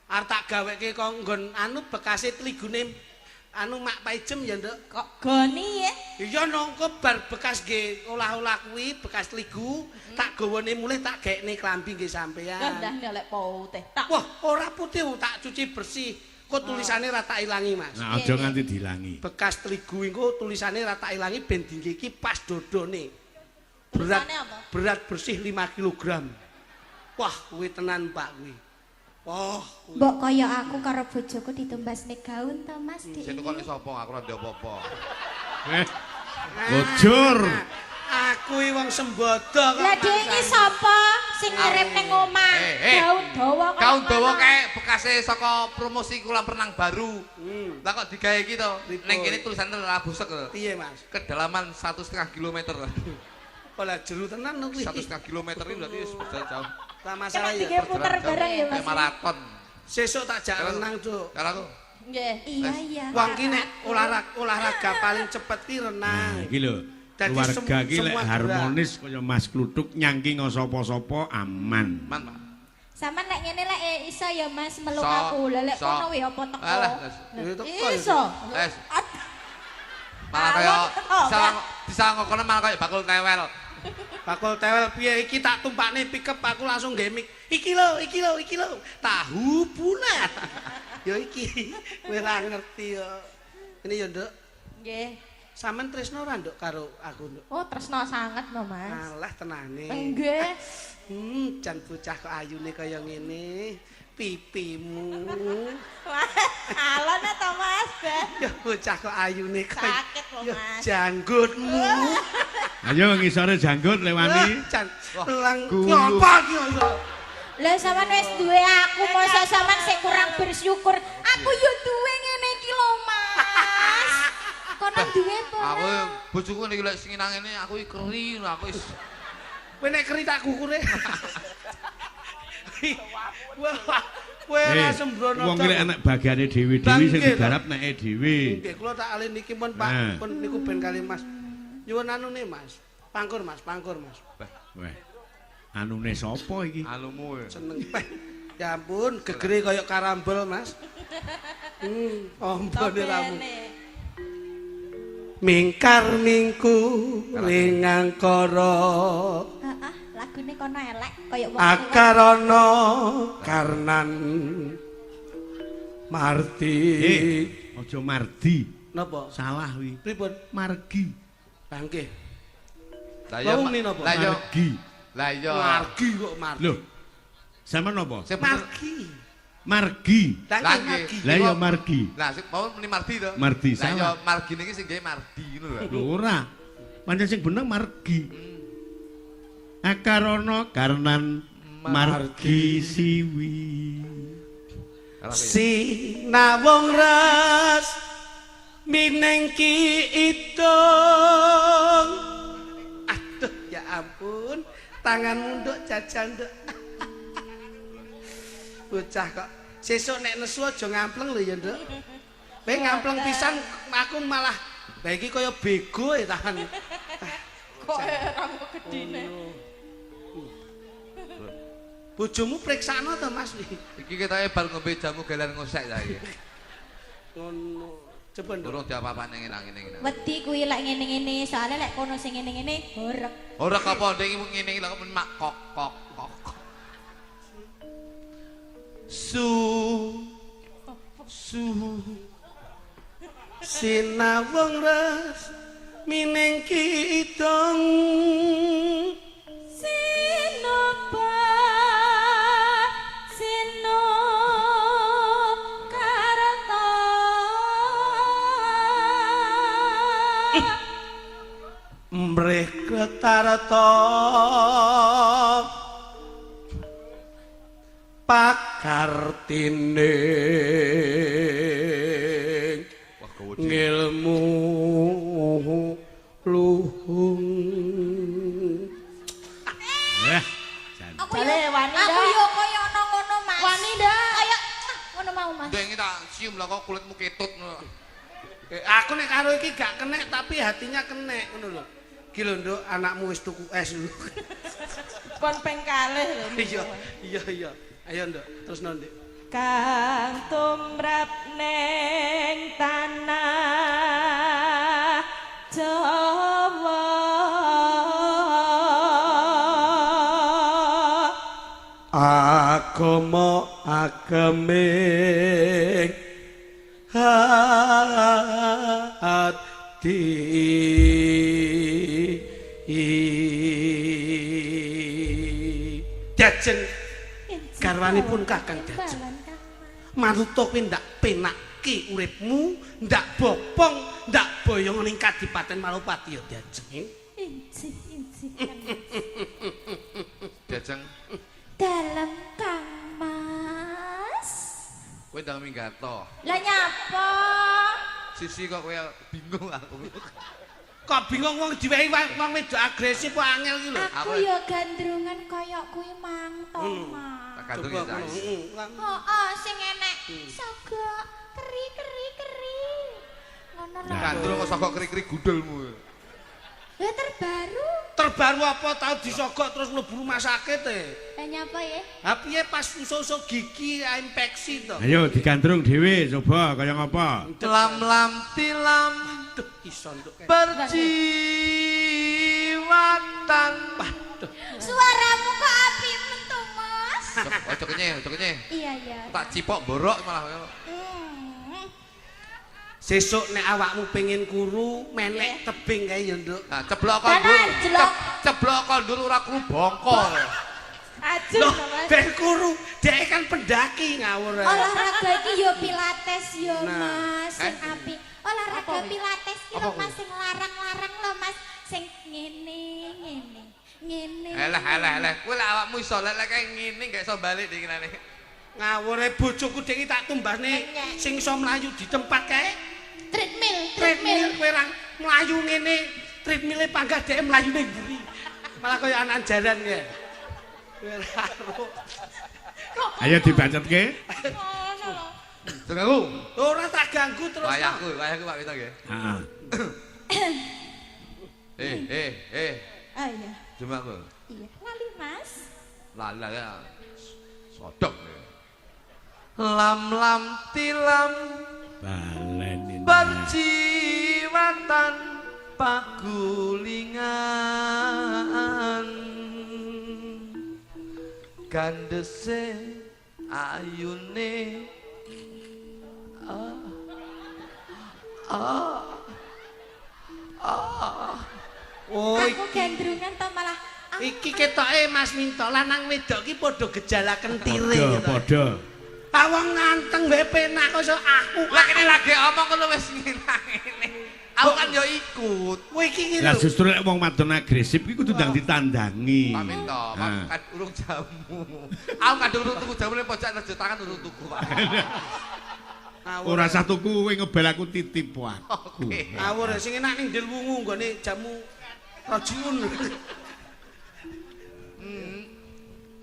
Arep tak gaweke kok nggon anu bekase tligune anu Mak Paijem ya, Nduk. Kok goni ya? Iya nongko bar bekas nggih olah-olah kuwi bekas tligu tak gawane mulih tak gaekne klambi nggih sampean. Ndah nelek putih. Tak. Wah, ora putih tak cuci bersih. Kok tulisane ra tak ilangi, Mas. Nah, aja nganti dilangi. Bekas tligu engko tulisane ra tak ilangi ben dinggo iki pas dodone. Berat bersih 5 kg. Wah, kuwi tenan, Pak kuwi. Wah, mbok kaya aku karo bojoku ditumbasne gaun to Mas Dik. Sing kok sapa aku ora ndek apa-apa. Bojor. Aku iki wong sembodo kok. Lah dhek iki sapa sing ngirim ning omah? Gaun dawa kok. Gaun dawa kae bekase saka promosi kolam renang baru. Lah kok digawe iki to? Ning kene tulisane ora busek lho. Piye, Mas? Kedalaman 1,5 km. Pola jeru tenan lho kuwi. 1,5 km iki berarti wis berjalan jauh. Lah masalah ya. Iki puter bareng ya Mas. Maraton. Sesuk tak jak renang, Cuk. Kalau aku Nggih. Iya. Wong ki nek olahraga paling cepet ki renang. Iki lho. Keluarga ki lek harmonis kaya Mas Kluthuk nyangki sapa-sapa aman. Man, Pak. Sampeyan nek ngene lek iso ya Mas meluk aku. Lah lek kono wi apa teko? Iso. Wes. Malah kaya bisa ngono malah kaya bakul tewel. Bakul tewel piye iki tak tumpakne pickup aku langsung nggae mik. Iki lho. Tahu bulat. Ya iki kowe ora ngerti yo. Ini yo, Nduk. Nggih. Sampeyan tresno ora, Nduk, karo aku, Nduk? Oh, tresno sanget lho, Mas. Alah tenane. Nggih. Jan bocah kok ayune kaya ngene. Pipimu. Alon to Mas. Ya bocah kok ayune kaya. Sakit lho, Mas. Janggutmu. Ayo ngisore janggut lewani. Jan lang ngopo iki kok. Lah sampean wis duwe aku, mosok sampean sing kurang bersyukur. Aku yo duwe ngene iki lho, Mas. Kono duwe apa? Aku bojoku niki lek sing nang ngene aku iki keri aku wis. Kowe nek keri tak kukure. Kowe ora sembrono. Wong iki anak bagiane dhewe-dhewe sing digarap neke dhewe. Nggih, kula tak alih niki pun Pak, pun niku ben kali Mas. Nyuwun anune Mas. Pangkur Mas. Weh. Anune sapa iki? Anumu. Seneng. Ya ampun, gegere kaya karambol Mas. Ompone ramu. Mingkar mingku ning angkara. Heeh, lagune kono elek kaya wong Akarana karnan Marti. Aja Mardi. Napa? Salah wi. Pripun? Margi. Bangke. Lah ya napa? Margi. Lah ya. Margi kok Margi. Lho. Sampeyan napa? Margi. Margi. Margi. Lah ya Margi. Lah sik mau muni Mardi to. Mardi Lah ya salah. Margi niki sing gawe Mardi ngono lho. Lho ora. Pancen sing bener Margi. Akarana karnan Margi siwi. Sinawung ras minengki idung. Aduh ya ampun, tangan munduk jajan nduk. Bocah kok sesuk nek nesu aja ngampleng lho ya nduk. Kowe ngampleng pisan aku malah bae iki kaya bego ya tahan. kok ora gedine. Bojomu priksana to Mas? Iki ketoke bal ngombe jamu gelar ngosek ta iki. Ngono. Coba nduk. Durung diapa-apane ngene-ngene. Wedi kuwi lek ngene-ngene, soalnya lek kono sing ngene-ngene horeg. Ora apa ndek iki ngene iki lho kok mak kok. Sinawung ras minengki idung. Mrih Kretarta pakartine ngilmu luhung. Aku yo koyo ana ngono Mas. Wani ndak? Kaya ngono mau Mas. Ndek iki tak cium lah kok kulitmu ketut ngono. Aku nek karo iki gak kenek tapi hatinya kenek ngono lho. Iki lho Nduk, anakmu wis tuku es lho. Pon peng kalih lho. Iya. Ayo Nduk, terusno Nduk. Kang tumrap ning tanah Jawa. Agama ageming hati Jajeng garwanipun Kakang Jajeng maruta kowe ndak penake uripmu ndak bopong ndak boyong ning Kadipaten Malupati ya Jajeng. Jajeng. Dalam Kang Mas. Kowe ndang minggato. Lah nyapa? Sisi kok kowe bingung aku. Kok bingung wong diwehi wong wedok agresif kok angel iki lho. Aku ya gandrungan kaya kuwi mang to, Mas. Tak gandrung ya Cak. Heeh, sing enek saga keri. Ngono lho. Gandrung kok sokok keri-keri gudulmu. Lah terbaru. Terbaru apa tau disogok terus mlebu rumah sakit e? Lah nyapa ya? Ha piye pas usul-usul gigi infeksi to? Ayo digandrung dhewe coba kaya ngapa? Lam tilam Aduh iso nduk. berjiwatan. Waduh. Suaramu kok apik mentu, Mas. Ojo kenyeh. Iya. Tak cipok borok malah. Sesuk nek awakmu pengen kuru, menek tebing kae ya, Nduk. Nah, ceblok kondur. Ceblok kondur ora kru bongkol. Ajeng Loh, to, Mas. ben kuru, dhek kan pendaki ngawur. Olahraga iki yo pilates yo, Nah, Mas, sing apik. Olahraga pilates ki lho Apa Mas sing larang-larang lho Mas, sing ngene. Alah. Kowe lek awakmu iso lek kae ngene gak iso balik dikirane. Ngawure bojoku dhek iki tak tumbasne sing iso mlayu di tempat kae. Treadmill. Kowe ra mlayu ngene, treadmill-e panggah dhek mlayune mburi. Malah kaya anak jaran ya. Kowe ra ro. Ayo dibacetke. Ganggu. Ora tak ganggu terus. Wayahku Pak Wito nggih. Heeh. Ah iya. Cuma aku. Iya, lali Mas. Lala ya. Sodok. Lam tilam Balen berjiwatan pagulingan gandese ayune Oh, Aku gendrungan to malah iki ketoke Mas Minto lanang wedok iki padha gejala kentire. Padha. Awang nganteng wae penak kok iso aku. lah kene lagi omong kono wis ngene. Aku kan yo ikut. Kowe iki Lah lho. justru lek wong wadon agresif iku kudu ndang ditandangi. Pak Minto, Ah. kan urung jamu. Aku kan urung tuku jamu ning pojok rejo tangan urung tuku, Pak. Ora usah tuku kowe ngebel aku titip aku. Oke. Ngawur sing enak ning Ndil Wungu nggone jamu Rajiun.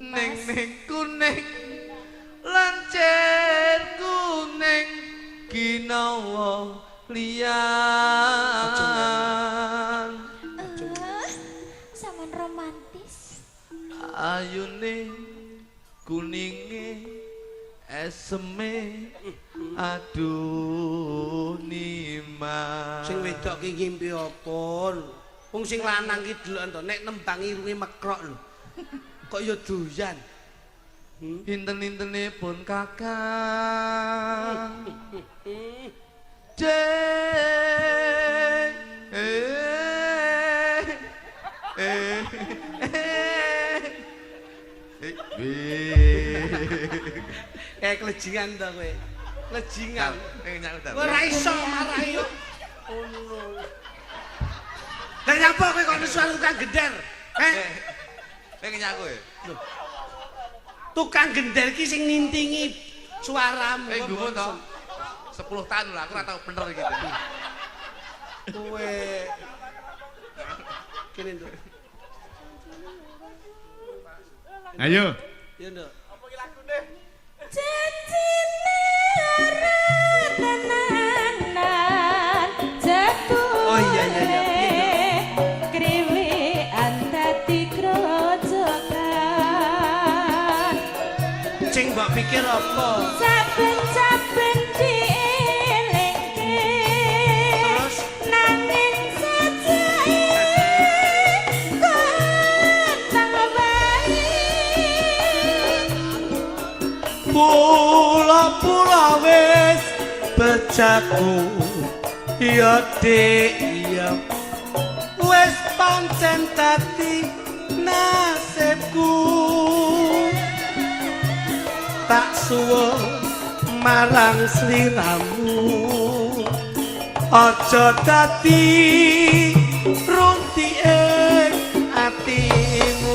Ning kuning lancen kuning ginawa liyan sampean romantis. ayune kuninge eseme aduh nima Sing wedok ki ngimpi apa? Wong sing lanang ki deloken to nek nembang irunge mekrok lho. Kok ya doyan. Inten-intene pun kakang Jeng Kayak kelejingan to kowe. Kelejingan. Kowe Ora iso marahi yo. Ngono. Lah nyapa kowe kok nesu tukang gender? nyak kowe. Tukang gender ki sing nintingi suaramu. Gumun to. 10 tahun lah aku ora tau bener gitu. Kowe kene nduk. Ayo. Ya nduk. Janjine ora tenanan jatuh. Oh iya iya iya. Kriwi antati grojokan. Sing mbok pikir apa? Saben-saben dielingke. Terus? Nanging sajake kotang bayi. Pula-pula wis bejaku ya dik ya wis pancen dadi nasibku tak suwun marang sliramu aja dadi runtike atimu.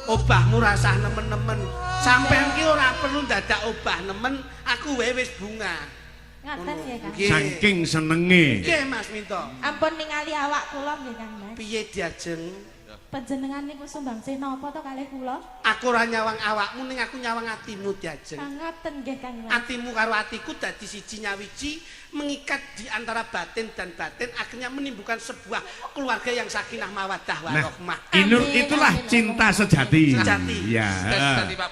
Obahmu rasah nemen-nemen. Sampeyan ki ora perlu dadak obah nemen, aku wae wis bunga. Ngaten nggih, Kang. Nggih. Saking senenge. Nggih, Mas Minto. Ampun ningali awak kula nggih Kang Mas. Piye diajeng? Panjenengan niku sumbangsih napa to kalih kula? Aku ora nyawang awakmu ning aku nyawang atimu diajeng. Ngaten nggih Kang Mas. Atimu karo atiku dadi siji nyawiji mengikat di antara batin dan batin akhirnya menimbulkan sebuah keluarga yang sakinah mawaddah warahmah. Itulah cinta sejati. Sejati. Ya. Dadi Pak.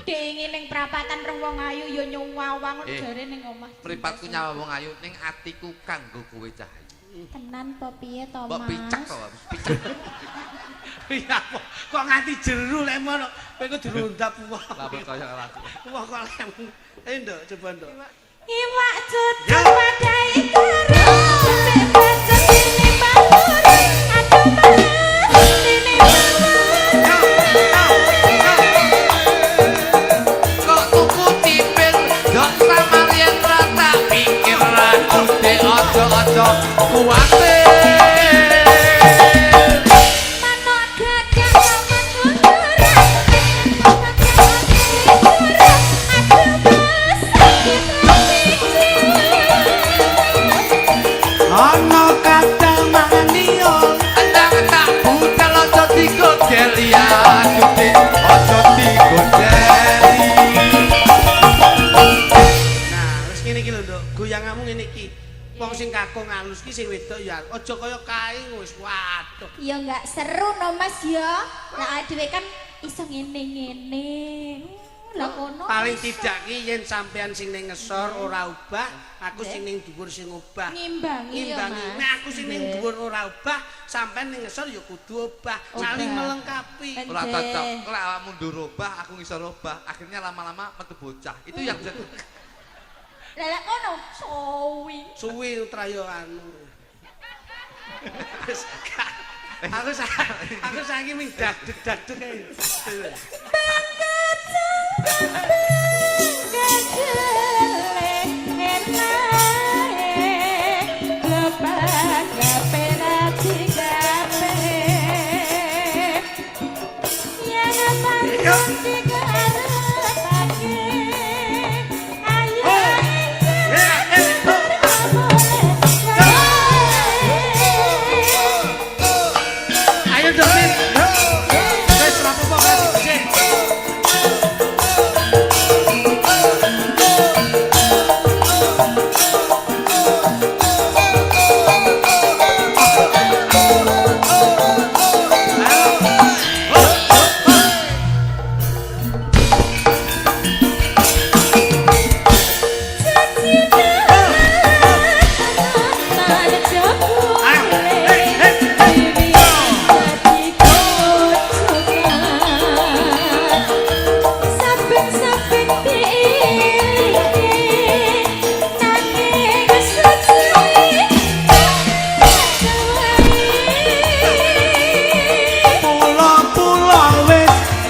Dingin ning prapatan roh wong ayu ya nyuwawang Eh. jare ning omah. Mripatku nyawa wong ayu ning atiku kanggo kowe cahaya. Tenan apa piye to, Mbok Mas? picek to, picek. Iya kok nganti jeru lek mono kowe kudu rondap wah. Labet kaya aku. Wah kok lem. Nduk coba nduk. Iwak cucu padai karo bebas ini bangun aduh banget ini Kok tuku tipil dok samarien rata pikir aku de ojo-ojo kuwatir. Manuk gagak lawan gunduran. Aduh, Mas, sakit hati jiwa. halus ki sing wedok ya. Aja kaya kae wis waduh. Ya enggak seru no Mas ya. Lah dhewe kan iso ngene-ngene. Lah kono. Paling tidak ki yen sampean sing ning ngesor ora ubah, aku sing ning dhuwur sing ubah. Ngimbangi ya Mas. Nek aku sing ning dhuwur ora ubah, sampean ning ngesor ya kudu ubah. Saling melengkapi. Ora cocok. Lek awakmu ndur ubah, aku ngisor ubah. Akhirnya lama-lama metu bocah. Itu yang jadi. Lah lek kono suwi. Suwi utrayo anu. Aku saiki ming daduk kae. Ayo Domin. Wes rapopo wes.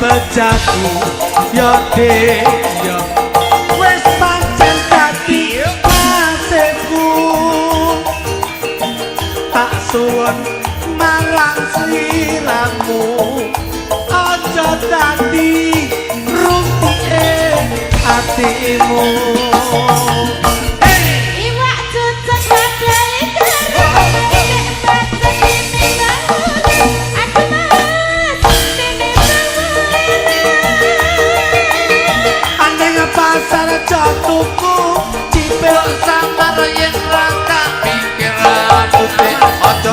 Bejaku ya dek ya wis pancen dadi nasibku tak suwun malang sliramu aja dadi runtike atimu. Iwak cucuk wadai pasar jatuhku cipil samar yen rangka pikiran putih ojo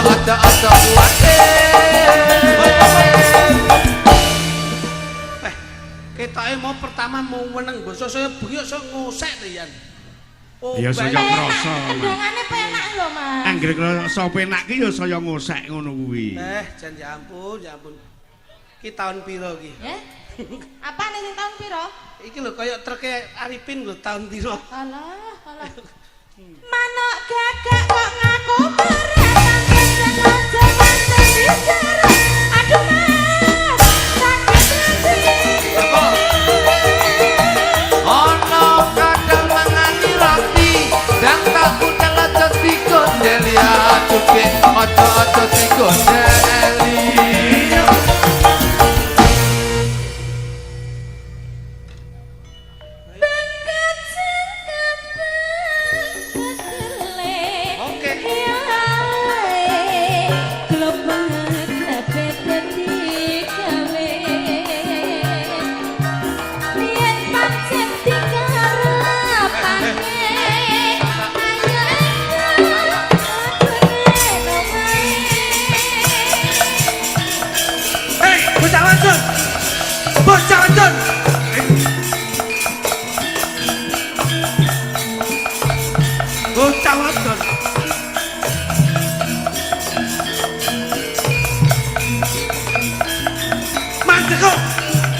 ketoke mau pertama mau meneng basa saya bengi sok ngosek to Yan. Oh, ya saya ngrasa. Ndongane penak lho Mas. Anggere ngrasa penak ki ya saya ngosek ngono kuwi. Jan ya ampun, ya ampun. Ki tahun piro ki? Apane sing tahun piro? Iki lho kaya treke Arifin lho tahun piro? Alah. Manuk gagak kok ngaku berat pesen aja manten bicara. Aduh Mas, sakit hati. ono kadang mangani roti dan tak kudel aja digondeli aduke ojo digondeli. Bocah wadon. Bocah wadon.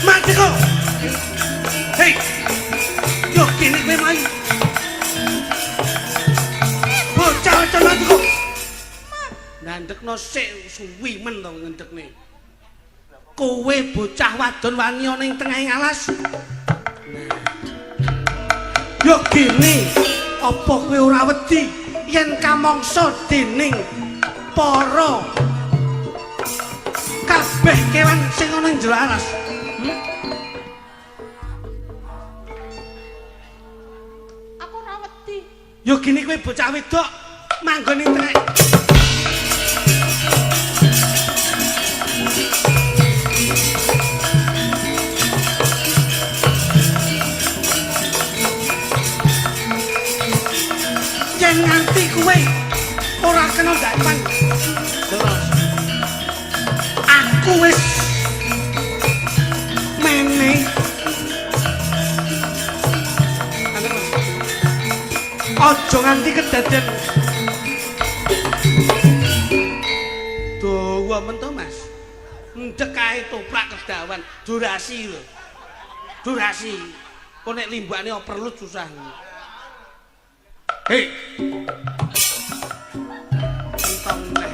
Manteko. Hei. Yo kene kowe mai. Bocah wadon manteko. Nandekno sik suwi men to ngendekne. Kowe bocah wadon wani ana ing tengahing alas. Yo gini, apa kowe ora wedi yen kamangsa dening para kabeh kewan sing ana ing jero alas? Aku ora wedi. Yo gini kowe bocah wedok manggon ing tengah. Nganti kowe ora kena ndapan. Terus aku wis meneh. Aja nganti kedaden. Dawa men to, Mas. Ndek kae toprak kedawan durasi lho. Durasi. Kok nek limbane perlu susah. Hei. Entong neh.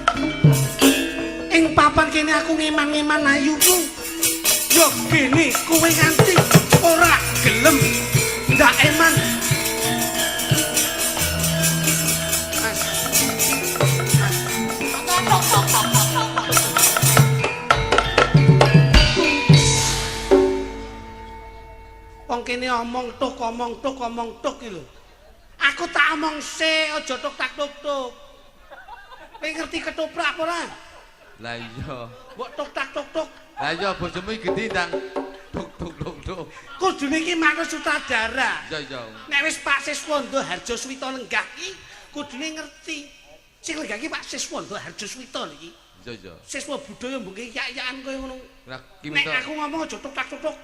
Ing papan kene aku ngeman-ngeman ayuku. Yo kene kowe nganti ora gelem ndak eman. Wong kene omong tuk iki lho. Aku tak omong se aja tuk tak tuk. Kowe ngerti ketoprak apa ora? Lah iya. Mbok tuk tak tuk. Lah iya bojomu iki gedhi ndang tuk. Kudune iki manut sutradara. Iya. Nek wis Pak Siswanda Harjaswita lenggah iki kudune ngerti. Sing lenggah iki Pak Siswanda Harjaswita iki. Iya. Siswa budaya mbengke yak-yakan kowe ngono. Lah Nek aku ngomong aja tuk tak tuk.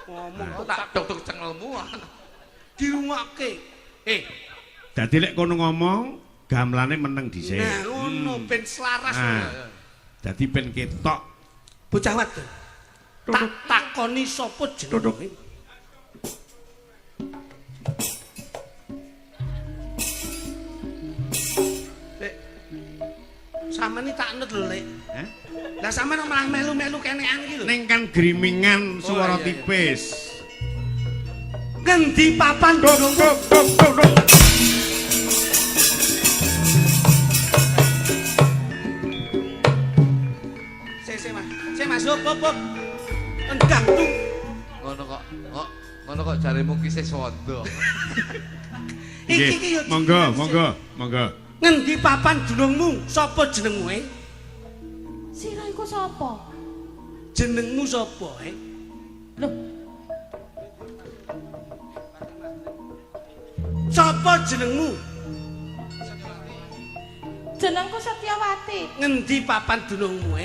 Ngomong tak tuk cengelmu. dirungokke. Dadi lek kono ngomong gamelane meneng dhisik. Nah, ngono ben selaras. Dadi ben ketok. Bocah wadon. Tak takoni sapa jenenge? Lek sampeyan tak nut lho, Lek. Hah? Lah sampeyan malah melu-melu kenekan iki lho. Ning kan grimingan swara tipis. Ngendi papan durung Mas, hop. Endang tuh. Ngono kok jaremu ki Siswanda. Iki yo monggo. Ngendi papan dunungmu? Sapa jenengmu? Sira iku sapa? Jenengmu sapa? Lho, Sapa jenengmu? jenengku Setyawati. Ngendi papan dunungmu?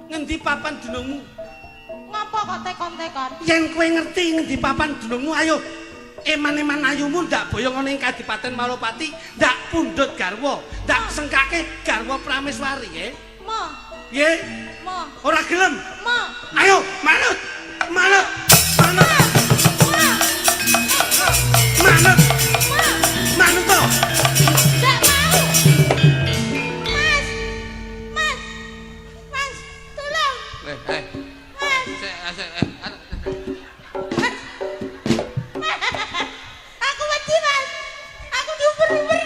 Ngendi papan dunungmu? Ngapa kok tekon-tekon? Yen kowe ngerti ngendi papan dunungmu, ayo eman-eman ayumu ndak boyong ana ing Kadipaten Malopati, ndak pundhut garwa, ndak sengkake garwa Prameswari, nggih. Mo, Nggih. mo, Ora gelem. mo. Ayo, manut. Manut. to. Ndak mau. Mas, tolong. Aku wedi, Mas. Aku diuber-uber.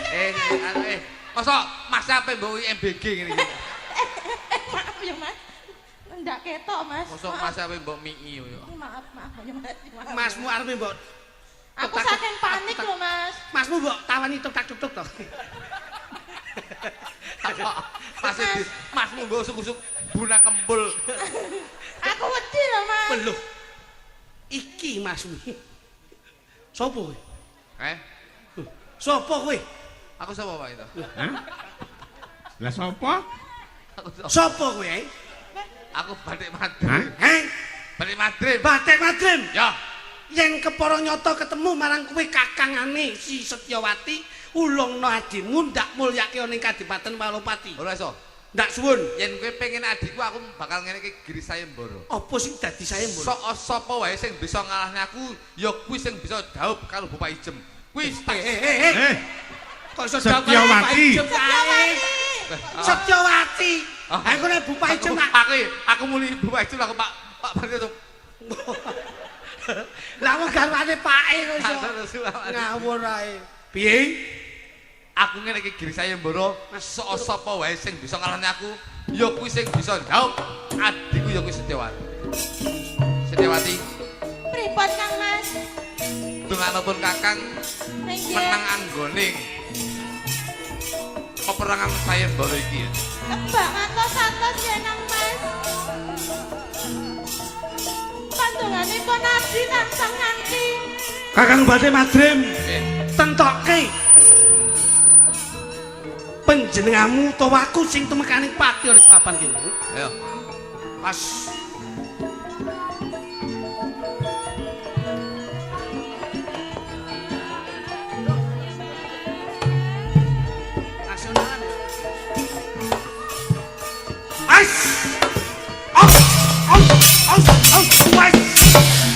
Masa Mas sampe mbok MBG ngene iki. Maaf ya, Mas. Ndak ketok, Mas. Masa Mas sampe mbok mii yo. Maaf ya, Mas. Masmu arep mbok Aku saking panik lho, Mas. Masmu mbok tawani tuk-tuk to. Masmu mbok usuk-usuk buna kembul. Aku wedi lho, Mas. Peluh. Iki masmu. Sopo kowe? Sopo kowe? Aku sapa Pak itu? Hah? Lah sapa? Sopo kowe? Aku Batik Madrim. Batik Madrim. Batik Madrim. Ya. Yen kepara nyata ketemu marang kowe kakangane si Setyawati, ulungno adimu ndak mulyake ning Kadipaten Malopati. Ora iso. Ndak suwun. Yen kowe pengen adikku aku bakal ngene iki Giri Sayembara. Apa sing dadi sayembara? Sapa wae sing bisa ngalahne aku, ya kuwi sing bisa dhaup karo Bapak Ijem. Kuwi Kok iso Setyawati. Setyawati. Aku nek Bapak Ijem aku muli Bapak Ijem aku Pak Barito. Lah wong garwane pake kok iso. Ngawur ae. Piye? Aku ngene iki Giri Sayembara, sapa wae sing bisa ngalahne aku, ya kuwi sing bisa dhaup adikku ya kuwi Setyawati. Setyawati. Pripun Kang Mas? Dunganipun Kakang menang anggoning peperangan sayembara iki. Kembang atos-atos ya Nang Mas. Pandonganipun abdi tansah nganti. Kakang Batik Madrim, tentokke panjenenganmu utawa aku sing temekaning pati ora papan kene. Ayo. Pas nasionalan. Ais. Aus. Wes.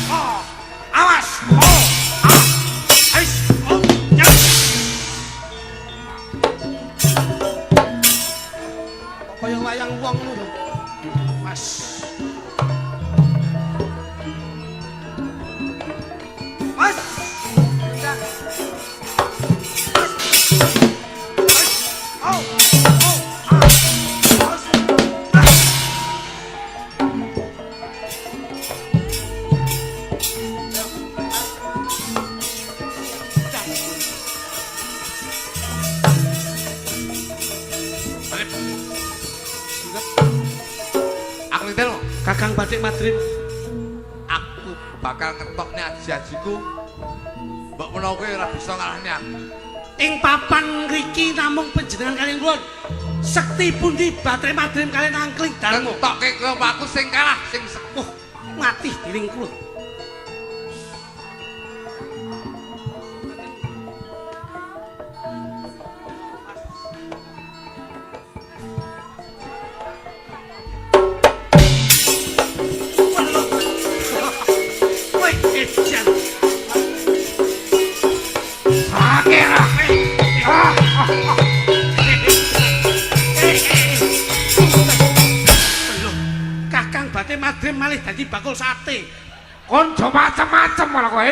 Oh. Awas. Oh. Ais. Oh. Ya. Kaya wayang wong lho. Mas. Mas. Oh. Aku ngitel mau. Kakang Batik Madrim, Aku bakal ngetokne aji-ajiku. Mbok menawa kowe ora bisa ngalahne aku. ing papan ngriki namung panjenengan kalian kula. Sekti pundi Batik Madrim kalian angkling darmo. Ngentokke kowe aku sing kalah, sing sepuh. Mati dening kula. Woi, ejan. Sakera. Kakang Batik Madrim malih dadi bakul sate. Kon aja macem-macem malah kowe.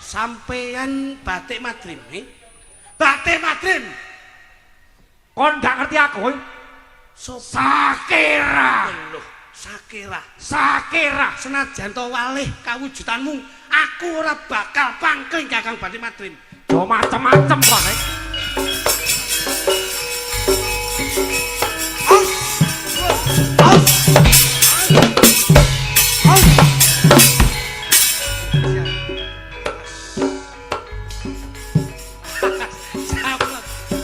Sampeyan Batik Madrim, Batik Madrim. Kon gak ngerti aku kowe. Sakera. Loh, Sakera. Sakera. Senajan to walih kawujudanmu, aku ora bakal pangkling Kakang Batik Madrim. Aja macem-macem kowe.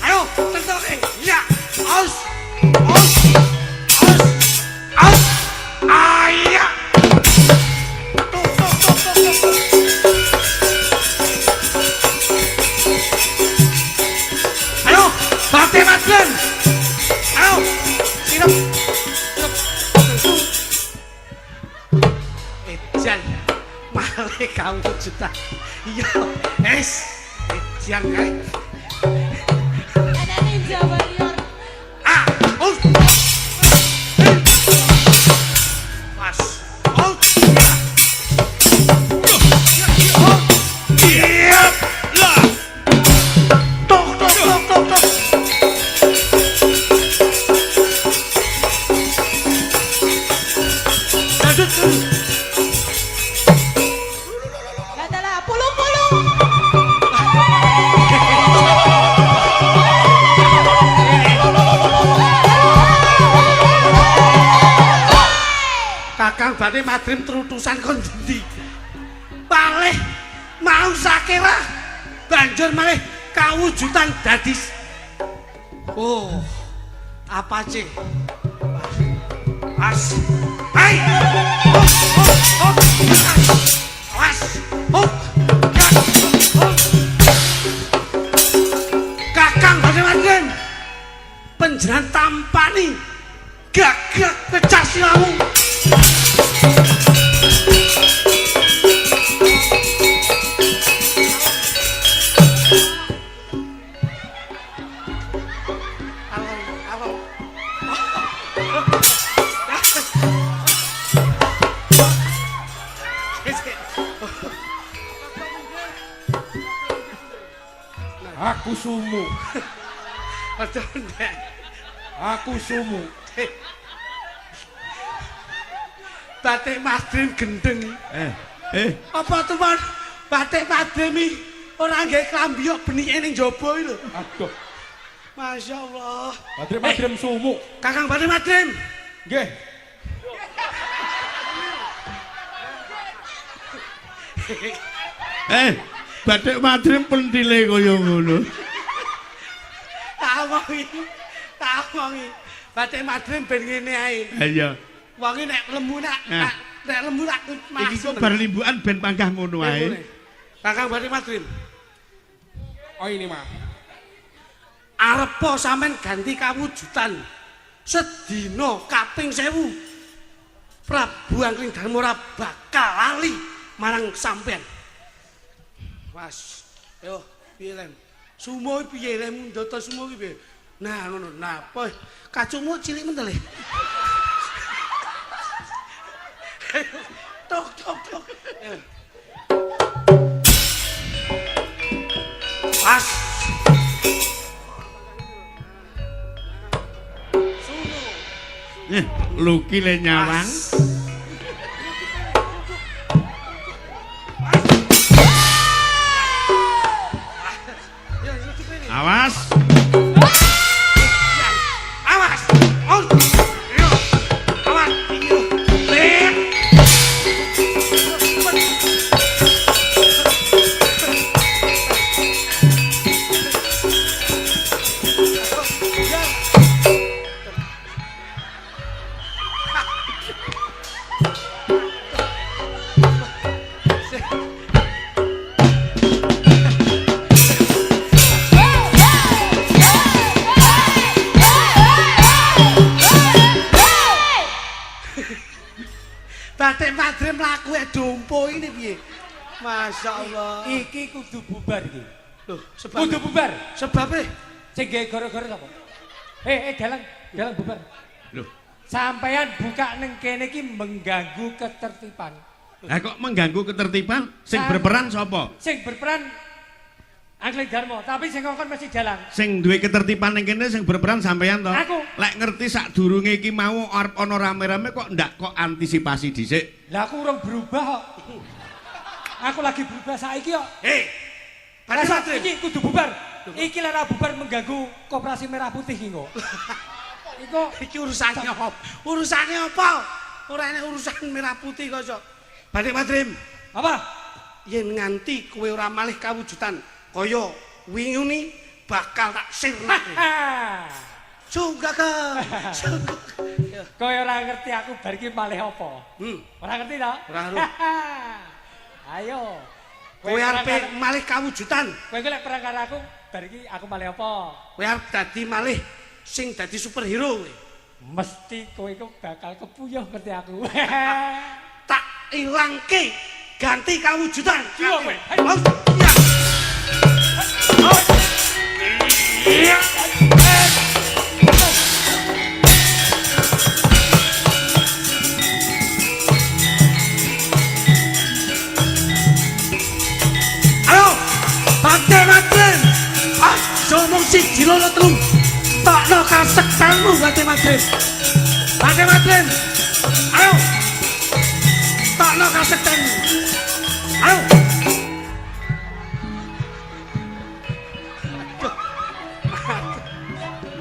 Ayo, tentoke. Ya, aus. Aya. Ayo, Batik Madrim. Ayo, sirep. Ejan, malih kawujudan. Iya, ejan kae. Ada Ninja Warrior. Ah, aus. Pas. Aus. Iya. Lah. Tok. Lanjut. Adalah pulung-pulung. Kakang Batik Madrim terutusan kon ndi? Palih mau Sakera banjur malih kawujudan dadi. Oh, apa cing? As. Hai. Oh. As. Oh. Kakang Batik Madrim panjenengan tampani gagah pecah silamu. Aku sumu. Aduh, Ndek. Aku sumu. Batik Madrim gendeng. Apa tuh, Mas? Batik Madrim iki ora nggae klambi kok benike ning jaba iki lho. Aduh. Masya Allah. Madrim sumu. Kakang Batik Madrim. Nggih. Batik Madrim pentile kaya ngono. Apa iki? tak omongi. Batik Madrim ben ngene ae. Ha iya. Wonge nek lembu nek lembu tak Iki kok bar limbukan ben pangkah ngono ae. Kakang Batik Madrim. Oh ini mah. Arepa sampean ganti kawujudan. Sedina kaping 1000. Prabu Angkring Darma ora bakal lali marang sampean. Was. Yo, piye lem? Sumo piye lem ndoto sumo piye? Nah, ngono. Nah, apa kacumu cilik mentel. Tok tok tok. Was. Luki le nyawang. Awas. Awas. On. Yo. Awas. Yo. Lek. Batik Madrim mlaku dompo ini piye? Masyaallah. Iki kudu bubar iki. Loh, sebab Kudu bubar. sebabe Sing gawe gara-gara sapa? Dalang bubar. Loh, Sampeyan buka neng kene iki mengganggu ketertiban. lah kok mengganggu ketertiban? Sing berperan sapa? Sing berperan Angkring Darma, tapi sing ngongkon mesti dalang. Sing duwe ketertiban ning kene sing berperan sampeyan to. Aku. Lek ngerti sadurunge iki mau arep ana rame-rame kok ndak kok antisipasi dhisik. Lah aku urung berubah kok. Aku lagi berubah saiki kok. Batik Rasa Madrim. iki kudu bubar. Iki lara bubar mengganggu Koperasi Merah Putih iki kok. Iki urusane apa? Urusane apa? Ora enek urusan Merah Putih kok, Cok. Batik Madrim, Apa? yen nganti kowe ora malih kawujudan kaya wingi bakal tak sirnake. Sungguh ke. Kowe ora ngerti aku bar iki malih apa? Ora ngerti to? Ora ero. Ayo. Kowe arep malih kawujudan. Kowe lek perang karo aku, bar iki aku malih apa? Kowe arep dadi malih sing dadi superhero kowe. Mesti kowe iku bakal kepuyuh ngerti aku. Tak ilangke ganti kawujudan. Cium kowe. Iya. Ayo, Batik Madrim. Somong siji loro telu. Tokno kasektanmu Batik Madrim. Batik Madrim. Ayo. Tokno kasektanmu. Ayo.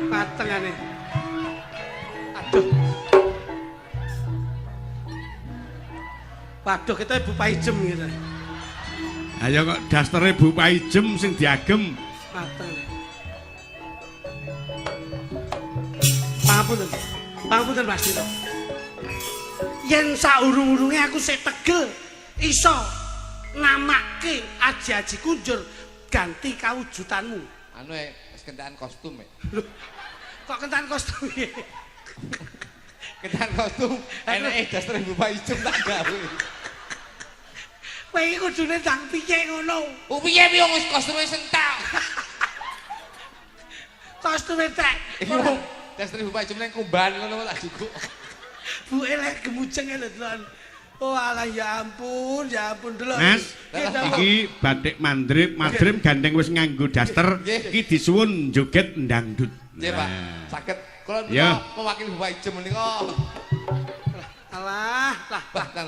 Matengane. Aduh. Waduh, kita ibu paijem gitu. Ayo kok dastere Bu Paijem sing diagem. Matengane. Pangapunten. Pangapunten Mas Dito. Yen saurung-urunge aku sik tegel iso namake Aji-aji Kunjur ganti kawujudanmu. Anu wis kentekan kostum e. Loh, kok kentan kostum iki? Kentekan kostum eneke dasar Bu Paijem tak gawe. Kowe iki kudune ndang piye ngono? Oh piye piye wis kostume sentak. Kostume tek. Iki wong dasar Bu Paijem nang kumban ngono tak jukuk. Bu elek gemujeng lho, Lon. Oh alah ya ampun delok. Mas, iki Batik Madrim gandeng wis nganggo daster, iki disuwun joget ndangdut. Nggih, Pak. Saged kula mewakili Bu Paijem menika. Alah, lah, Bah, kan.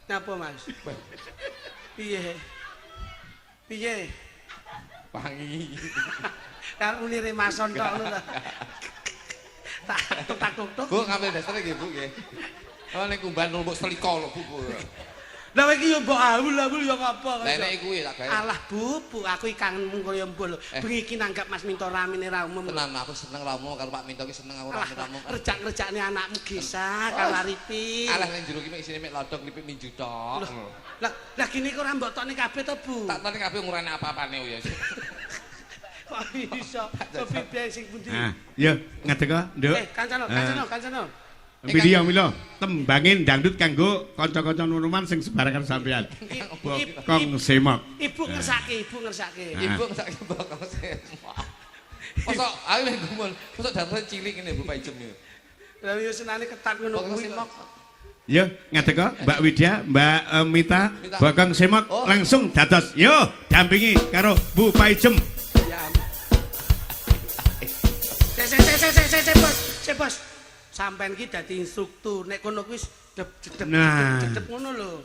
napa Mas? Piye? Piye? Wangi. Karo nire mason tok lho. Tak tuk. Bu ngambil dasare nggih, Bu nggih. Oh ning kumban numpuk selika lho, Bu. Lah iki yo mbok awul-awul yo apa? Lah nek kuwi tak gawe. Alah Bu, aku iki kangenmu kaya mbul. Bengi iki nanggap Mas Minto ramene ra umum. Tenan aku seneng ra umum karo Pak Minto ki seneng aku rame-rame. Rejak-rejakne anakmu Gesa karo Arifin. Alah ning jero ki isine mek lodok lipik ninju tok. Lah gini kok ora mbok tokne kabeh to Bu? Tak tokne kabeh ngurane apa-apane ya. Kok iso? Sopi piye sing pundi? Ah, yo ngadeg, Nduk. Kancana. Pilih ya Milo, tembangin dangdut kanggo kanca-kanca nuruman sing sebarangan sampean. Bokong semok. Ibu ngersake. Ibu ngersake bokong semok. Mosok ayo nek gumun, mosok darane cilik ngene Bu Pak Ijem niku. Lah yo senane ketat ngono Bokong kuwi. semok. Yo ngadeg Mbak Widya, Mbak Mita, bokong semok langsung dados. Yo dampingi karo Bu Pak Ijem. Ya. Bos. Sampeyan ki dadi instruktur nek kono kuwi jedep ngono lho.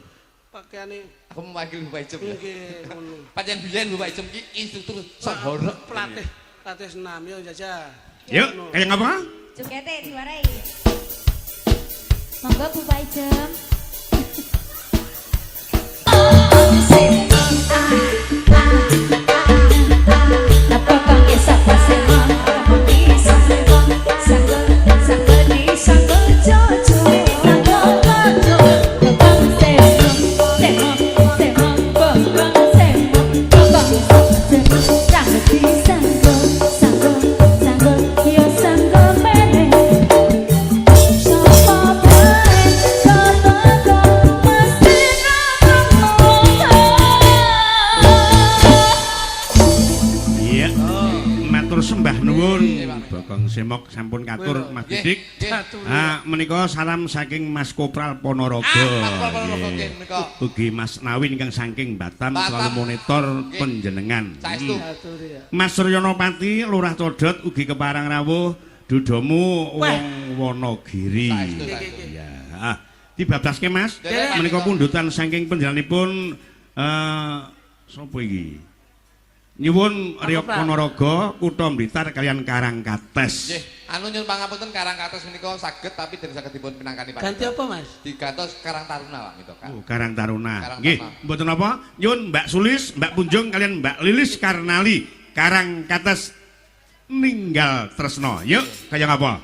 Pakaiane aku mewakili Bu Pak Ijem. Nggih, ngono. Pancen biyen Bu Pak Ijem ki instruktur sok horok pelatih senam yo Jaja. Yuk, kayak ngapa? Jogete diwarai. Monggo Bu Pak Ijem. Semok sampun katur Mas Didik. Menika salam saking Mas Kopral Ponorogo. Ugi Mas Nawin ingkang saking Batam selalu monitor panjenengan. Mas Suryonopati Lurah Codot ugi keparang rawuh dudomu wong Wonogiri. Ya. Dibablaske Mas. Menika pundutan saking panjenenganipun sapa iki? Nyuwun Riok Ponorogo, Kutha Blitar kalian Karangkates. Nggih, anu nyuwun pangapunten Karangkates menika saged tapi dereng saged dipun pinangkani Pak. Ganti apa, Mas? Digantos Karang Taruna Pak gitu kan. Oh, Karang Taruna. Nggih, mboten apa? Nyuwun Mbak Sulis, Mbak Punjung kalian Mbak Lilis Karnali Karangkates ninggal tresno. Yuk, kaya ngapa?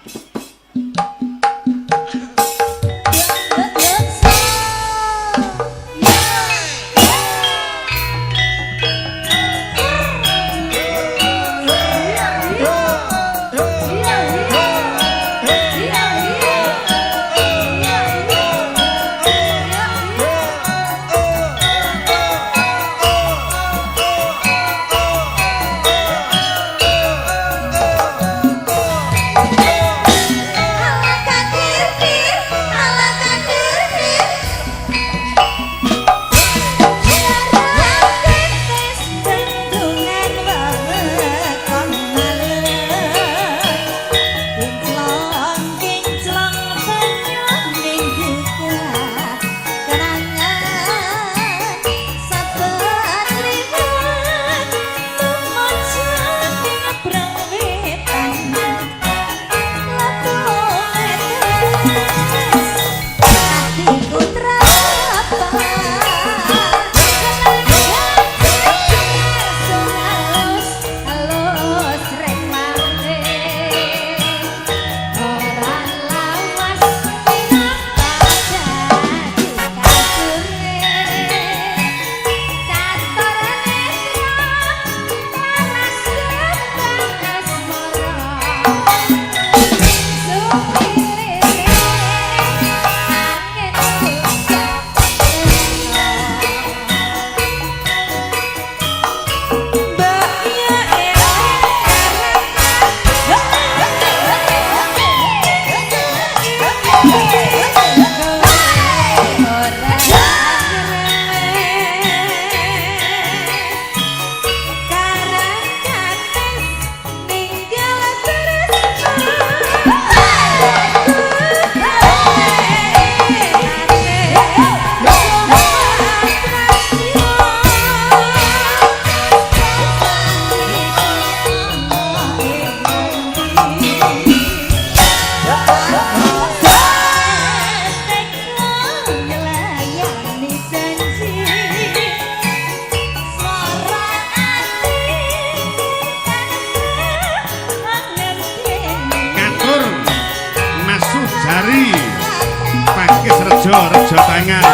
rejo tangan.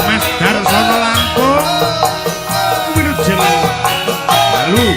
Mas Darsono Lampung Wilujeng Lalu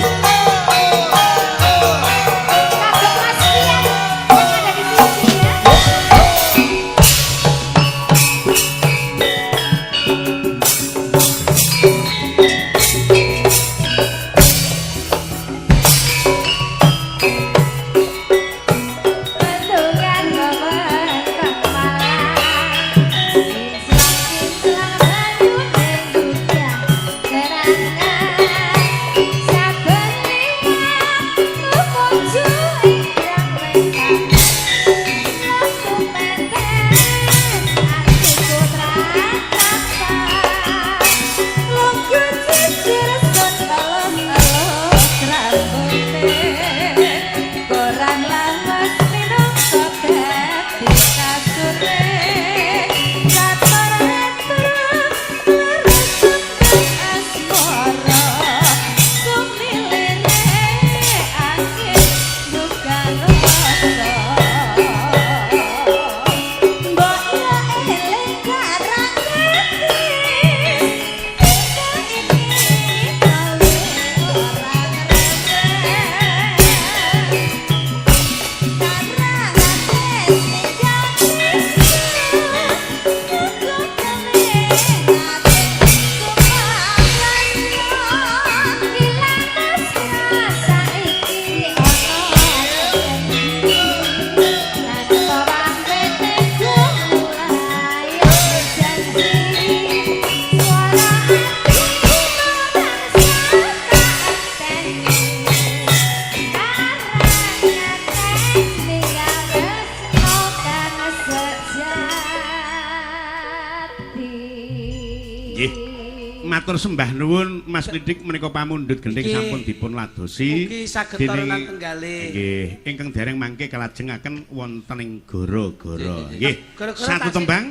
matur sembah nuwun Mas Lidik menika pamundhut gendhing sampun dipun ladosi. Mugi saged toronan tenggalih. Nggih, ingkang dereng mangke kalajengaken wonten ing gara-gara. Nggih. Gara-gara Satu tasik- tembang.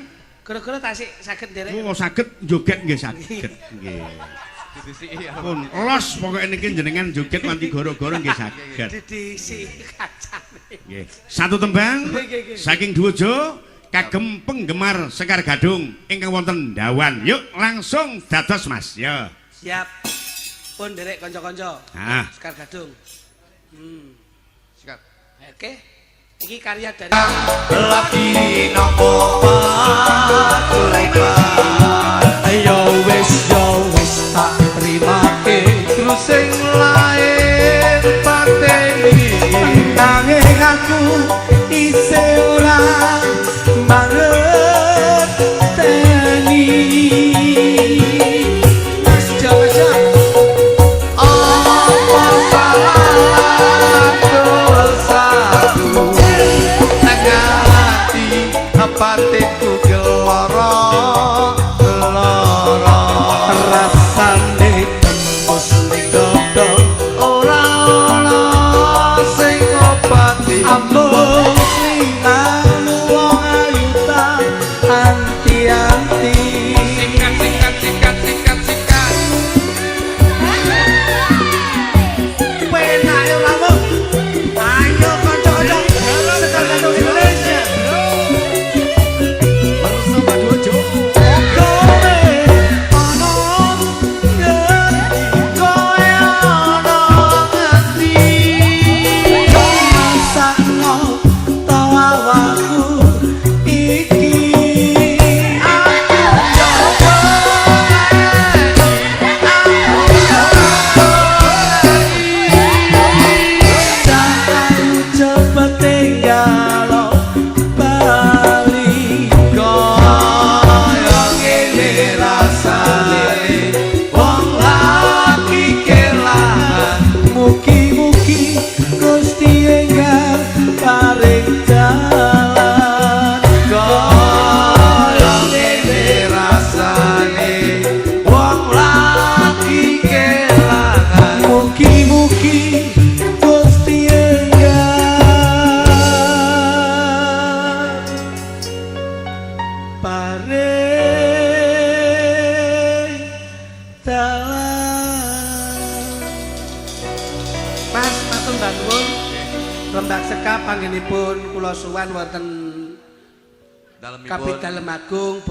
Gara-gara tasik saged nderek. Oh, saged joget nggih saged. Nggih. Pun los pokoke niki jenengan joget wanti gara-gara nggih saged. Didisi kacane. Nggih. Satu tembang saking Duwojo kagem penggemar Sekar Gadung ingkang wonten Dawan. Yuk langsung dados Mas. Ya. Siap. Pun nderek kanca-kanca. Ah. Sekar Gadung. Sikat. Oke. Iki karya dari Lagi nopo lebar Ayo wis tak terimake Terus sing lain pateni Nanging aku isih ora mangerteni Mas Jawa apa salah dosaku Patiku geloro rasane tembus ning dodo ora sing obati ambung lingan wong ayuta anti-anti sikat penak ora mung ayo kanca-kanca Sekar Gadung Indonesia sembah nuwun. Rembag sekap panggenipun kula suwan wonten dalemipun Kapit Dalem Agung